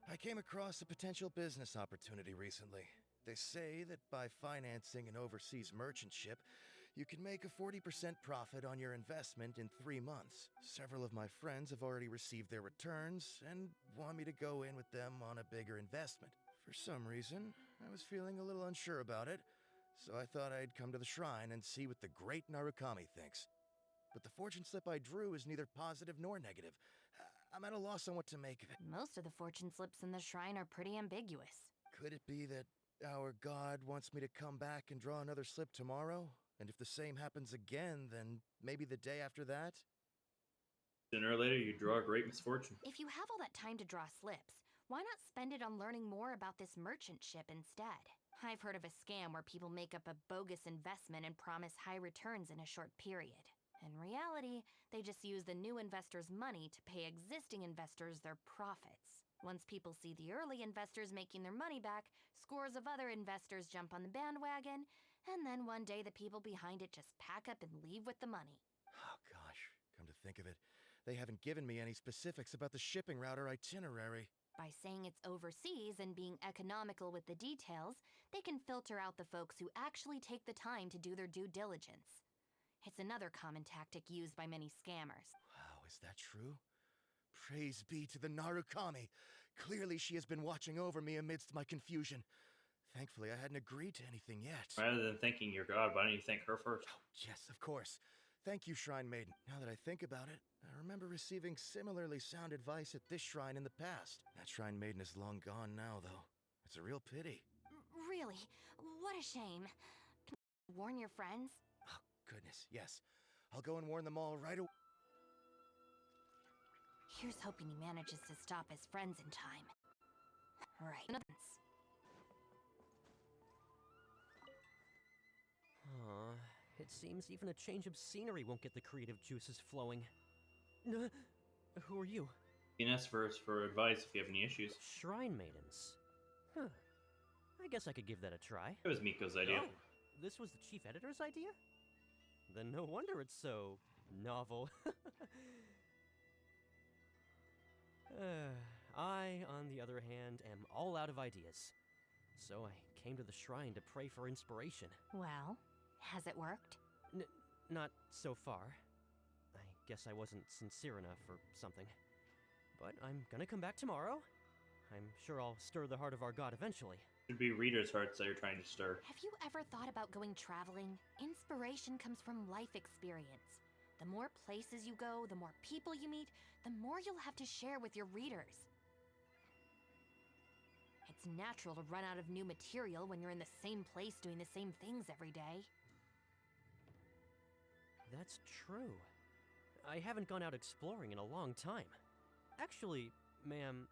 Speaker 6: I came across a potential business opportunity recently. They say that by financing an overseas merchant ship, you can make a 40% profit on your investment in 3 months. Several of my friends have already received their returns and want me to go in with them on a bigger investment. For some reason, I was feeling a little unsure about it, so I thought I'd come to the shrine and see what the great Narukami thinks. But the fortune slip I drew is neither positive nor negative. I'm at a loss on what to make of it.
Speaker 2: Most of the fortune slips in the shrine are pretty ambiguous.
Speaker 6: Could it be that our god wants me to come back and draw another slip tomorrow? And if the same happens again, then maybe the day after that?
Speaker 1: Sooner or later, you draw a great misfortune.
Speaker 2: If you have all that time to draw slips, why not spend it on learning more about this merchant ship instead? I've heard of a scam where people make up a bogus investment and promise high returns in a short period. In reality, they just use the new investors' money to pay existing investors their profits. Once people see the early investors making their money back, scores of other investors jump on the bandwagon, and then one day the people behind it just pack up and leave with the money.
Speaker 6: Oh gosh, come to think of it, they haven't given me any specifics about the shipping route or itinerary.
Speaker 2: By saying it's overseas and being economical with the details, they can filter out the folks who actually take the time to do their due diligence. It's another common tactic used by many scammers.
Speaker 6: Wow, is that true? Praise be to the Narukami. Clearly she has been watching over me amidst my confusion. Thankfully, I hadn't agreed to anything yet.
Speaker 1: Rather than thanking your god, why don't you thank her first?
Speaker 6: Oh, yes, of course. Thank you, Shrine Maiden. Now that I think about it, I remember receiving similarly sound advice at this shrine in the past. That Shrine Maiden is long gone now, though. It's a real pity.
Speaker 2: Really? What a shame. Can you warn your friends?
Speaker 6: Oh, goodness, yes. I'll go and warn them all right away.
Speaker 2: Here's hoping he manages to stop his friends in time. Right.
Speaker 4: It seems even a change of scenery won't get the creative juices flowing. Who are you?
Speaker 1: You can ask first for advice if you have any issues.
Speaker 4: Shrine maidens. Huh. I guess I could give that a try.
Speaker 1: It was Miko's idea.
Speaker 4: Oh, this was the chief editor's idea? Then no wonder it's so novel. I, on the other hand, am all out of ideas.
Speaker 6: So I came to the shrine to pray for inspiration.
Speaker 2: Well, has it worked?
Speaker 6: Not so far. I guess I wasn't sincere enough or something. But I'm gonna come back tomorrow. I'm sure I'll stir the heart of our god eventually.
Speaker 1: Should be readers' hearts that you're trying to stir.
Speaker 2: Have you ever thought about going traveling? Inspiration comes from life experience. The more places you go, the more people you meet, the more you'll have to share with your readers. It's natural to run out of new material when you're in the same place doing the same things every day.
Speaker 6: That's true. I haven't gone out exploring in a long time. Actually, ma'am,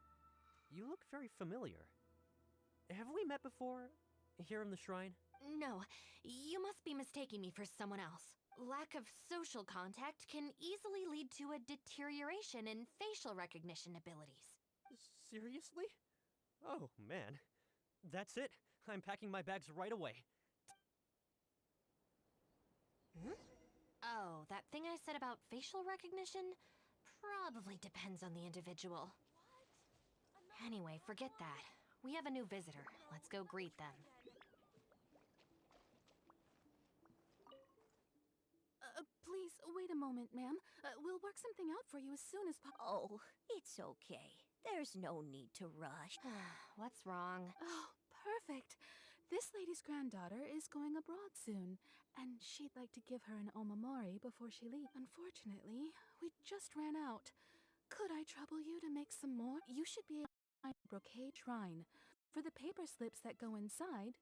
Speaker 6: you look very familiar. Have we met before? Here in the shrine?
Speaker 2: No, you must be mistaking me for someone else. Lack of social contact can easily lead to a deterioration in facial recognition abilities.
Speaker 6: Seriously? Oh, man. That's it. I'm packing my bags right away.
Speaker 2: Oh, that thing I said about facial recognition? Probably depends on the individual. Anyway, forget that. We have a new visitor. Let's go greet them.
Speaker 17: Please, wait a moment, ma'am. We'll work something out for you as soon as
Speaker 12: Oh, it's okay. There's no need to rush.
Speaker 2: What's wrong?
Speaker 17: Oh, perfect. This lady's granddaughter is going abroad soon, and she'd like to give her an omamori before she leaves. Unfortunately, we just ran out. Could I trouble you to make some more? You should be able to find a brocade shrine. For the paper slips that go inside,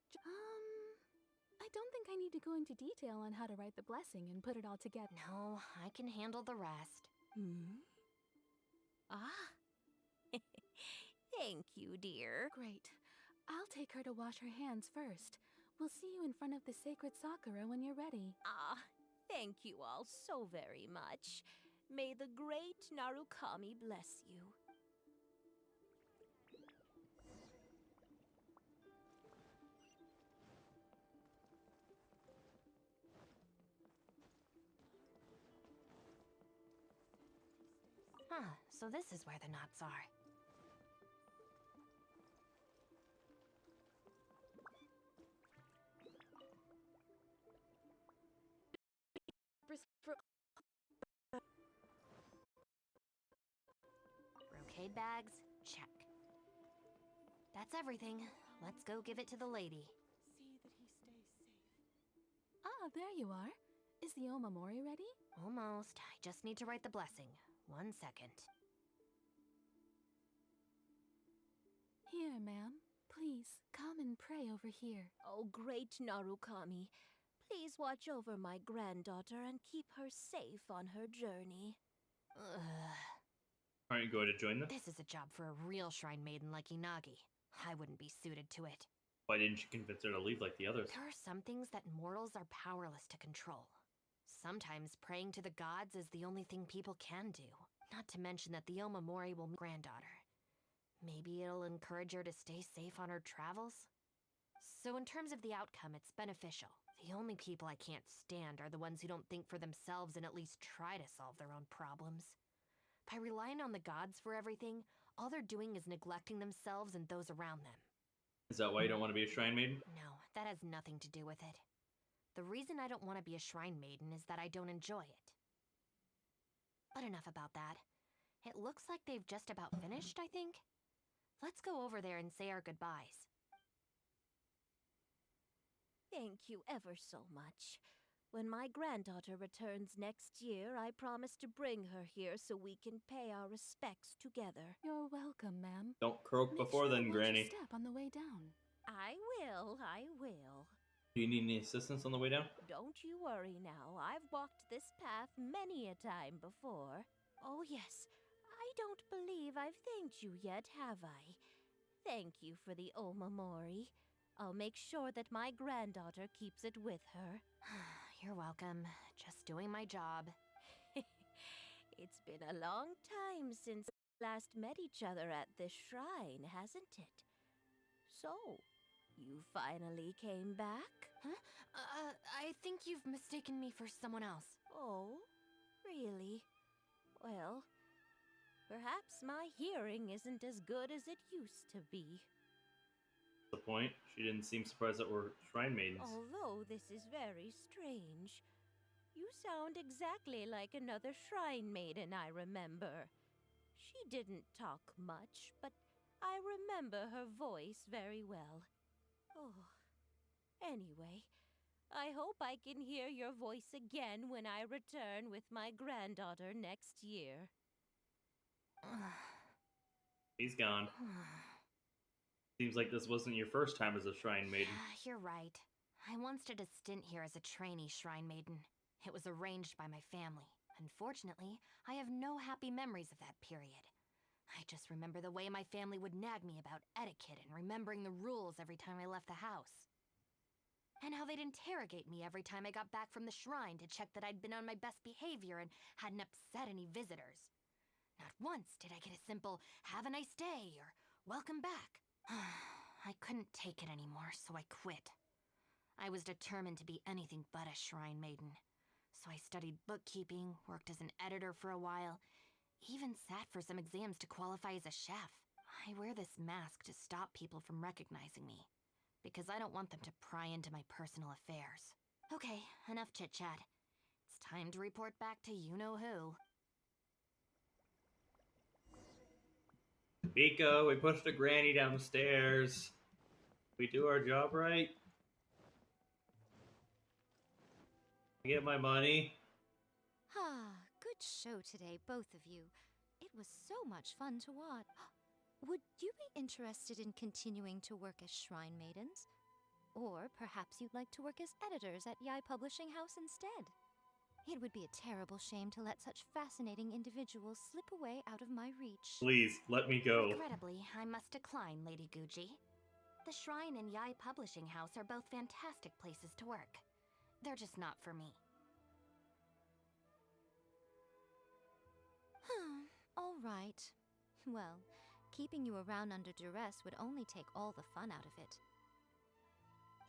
Speaker 17: I don't think I need to go into detail on how to write the blessing and put it all together.
Speaker 2: No, I can handle the rest.
Speaker 12: Ah. Thank you, dear.
Speaker 17: Great. I'll take her to wash her hands first. We'll see you in front of the sacred Sakura when you're ready.
Speaker 12: Ah, thank you all so very much. May the great Narukami bless you.
Speaker 2: Huh, so this is where the knots are. Brocade bags, check. That's everything. Let's go give it to the lady.
Speaker 17: See that he stays safe. Ah, there you are. Is the omamori ready?
Speaker 2: Almost. I just need to write the blessing. 1 second.
Speaker 17: Here, ma'am. Please, come and pray over here.
Speaker 12: Oh, great Narukami. Please watch over my granddaughter and keep her safe on her journey.
Speaker 1: Aren't you going to join them?
Speaker 2: This is a job for a real shrine maiden like Inagi. I wouldn't be suited to it.
Speaker 1: Why didn't you convince her to leave like the others?
Speaker 2: There are some things that mortals are powerless to control. Sometimes praying to the gods is the only thing people can do. Not to mention that the Omamori will meet granddaughter. Maybe it'll encourage her to stay safe on her travels? So in terms of the outcome, it's beneficial. The only people I can't stand are the ones who don't think for themselves and at least try to solve their own problems. By relying on the gods for everything, all they're doing is neglecting themselves and those around them.
Speaker 1: Is that why you don't want to be a shrine maiden?
Speaker 2: No, that has nothing to do with it. The reason I don't want to be a shrine maiden is that I don't enjoy it. But enough about that. It looks like they've just about finished, I think. Let's go over there and say our goodbyes.
Speaker 12: Thank you ever so much. When my granddaughter returns next year, I promise to bring her here so we can pay our respects together.
Speaker 17: You're welcome, ma'am.
Speaker 1: Don't croak before then, Granny.
Speaker 17: Step on the way down.
Speaker 12: I will.
Speaker 1: Do you need any assistance on the way down?
Speaker 12: Don't you worry now. I've walked this path many a time before. Oh yes, I don't believe I've thanked you yet, have I? Thank you for the omamori. I'll make sure that my granddaughter keeps it with her.
Speaker 2: You're welcome. Just doing my job.
Speaker 12: It's been a long time since we last met each other at this shrine, hasn't it? So, you finally came back?
Speaker 2: Huh? I think you've mistaken me for someone else.
Speaker 12: Oh, really? Well, perhaps my hearing isn't as good as it used to be.
Speaker 1: The point. She didn't seem surprised that we're shrine maidens.
Speaker 12: Although this is very strange, you sound exactly like another shrine maiden I remember. She didn't talk much, but I remember her voice very well. Oh, anyway, I hope I can hear your voice again when I return with my granddaughter next year.
Speaker 1: He's gone. Seems like this wasn't your first time as a shrine maiden.
Speaker 2: You're right. I once did a stint here as a trainee shrine maiden. It was arranged by my family. Unfortunately, I have no happy memories of that period. I just remember the way my family would nag me about etiquette and remembering the rules every time I left the house. And how they'd interrogate me every time I got back from the shrine to check that I'd been on my best behavior and hadn't upset any visitors. Not once did I get a simple, "Have a nice day," or "Welcome back." I couldn't take it anymore, so I quit. I was determined to be anything but a shrine maiden. So I studied bookkeeping, worked as an editor for a while, even sat for some exams to qualify as a chef. I wear this mask to stop people from recognizing me, because I don't want them to pry into my personal affairs. Okay, enough chit-chat. It's time to report back to you-know-who.
Speaker 1: Miko, we pushed a granny down the stairs. We do our job right? I get my money?
Speaker 16: Ah, good show today, both of you. It was so much fun to watch. Would you be interested in continuing to work as shrine maidens? Or perhaps you'd like to work as editors at Yai Publishing House instead? It would be a terrible shame to let such fascinating individuals slip away out of my reach.
Speaker 1: Please, let me go.
Speaker 2: Regrettably, I must decline, Lady Gucci. The Shrine and Yai Publishing House are both fantastic places to work. They're just not for me.
Speaker 16: All right. Well, keeping you around under duress would only take all the fun out of it.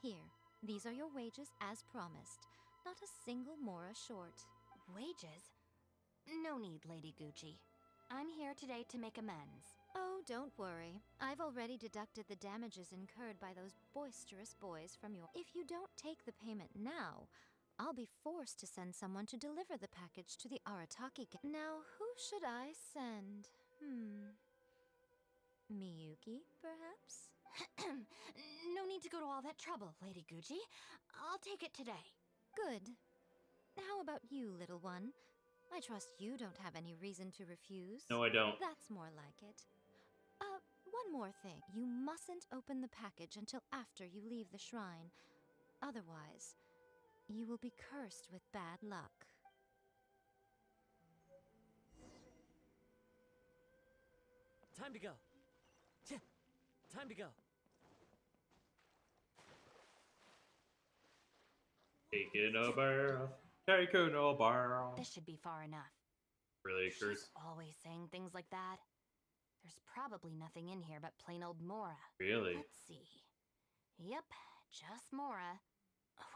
Speaker 16: Here, these are your wages as promised. Not a single mora short.
Speaker 2: Wages? No need, Lady Gucci. I'm here today to make amends.
Speaker 16: Oh, don't worry. I've already deducted the damages incurred by those boisterous boys from your... If you don't take the payment now, I'll be forced to send someone to deliver the package to the Arataki gang. Now, who should I send? Miyuki, perhaps?
Speaker 2: No need to go to all that trouble, Lady Gucci. I'll take it today.
Speaker 16: Good. How about you, little one? I trust you don't have any reason to refuse.
Speaker 1: No, I don't.
Speaker 16: That's more like it. One more thing. You mustn't open the package until after you leave the shrine. Otherwise, you will be cursed with bad luck.
Speaker 15: Time to go. Time to go.
Speaker 1: Taking a bath. Taking a bath.
Speaker 2: This should be far enough.
Speaker 1: Really, Curse?
Speaker 2: She's always saying things like that. There's probably nothing in here but plain old Mora.
Speaker 1: Really?
Speaker 2: Let's see. Yep, just Mora.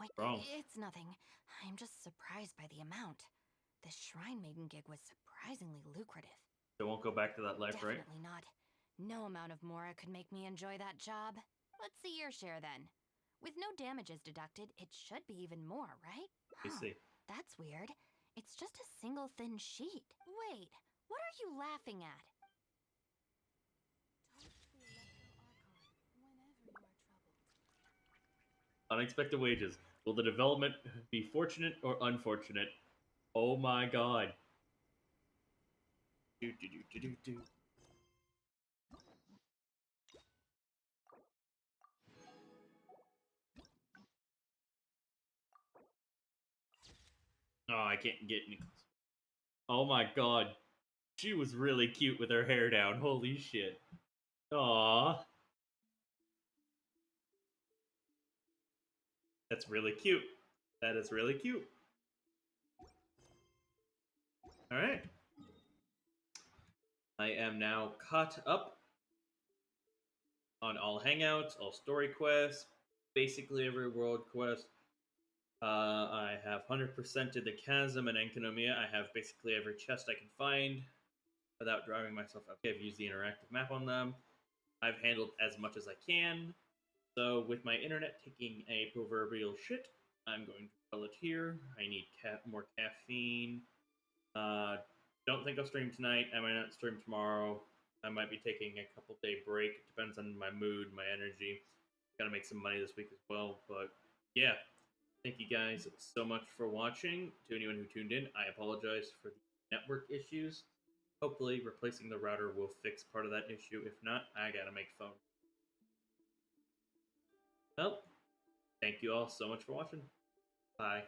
Speaker 2: Wait,
Speaker 1: Wrong.
Speaker 2: it's nothing. I'm just surprised by the amount. This Shrine Maiden gig was surprisingly lucrative.
Speaker 1: They won't go back to that life, right?
Speaker 2: Definitely not. No amount of Mora could make me enjoy that job. Let's see your share then. With no damages deducted, it should be even more, right?
Speaker 1: You see.
Speaker 2: That's weird. It's just a single thin sheet. Wait, what are you laughing at?
Speaker 1: Unexpected wages. Will the development be fortunate or unfortunate? Oh my god. Do, do, do, do, do, do. Oh, I can't get any. Oh my god. She was really cute with her hair down. Holy shit. Aww. That's really cute. That is really cute. Alright. I am now caught up on all hangouts, all story quests, basically every world quest. I have 100%ed the Chasm and Enkanomiya. I have basically every chest I can find without driving myself up. I've used the interactive map on them. I've handled as much as I can. So, with my internet taking a proverbial shit, I'm going to call it here. I need more caffeine. Uh, don't think I'll stream tonight. I might not stream tomorrow. I might be taking a couple day break. It depends on my mood, my energy. Gotta make some money this week as well. But yeah, thank you guys so much for watching. To anyone who tuned in, I apologize for the network issues. Hopefully, replacing the router will fix part of that issue. If not, I gotta make phone. Well, thank you all so much for watching. Bye.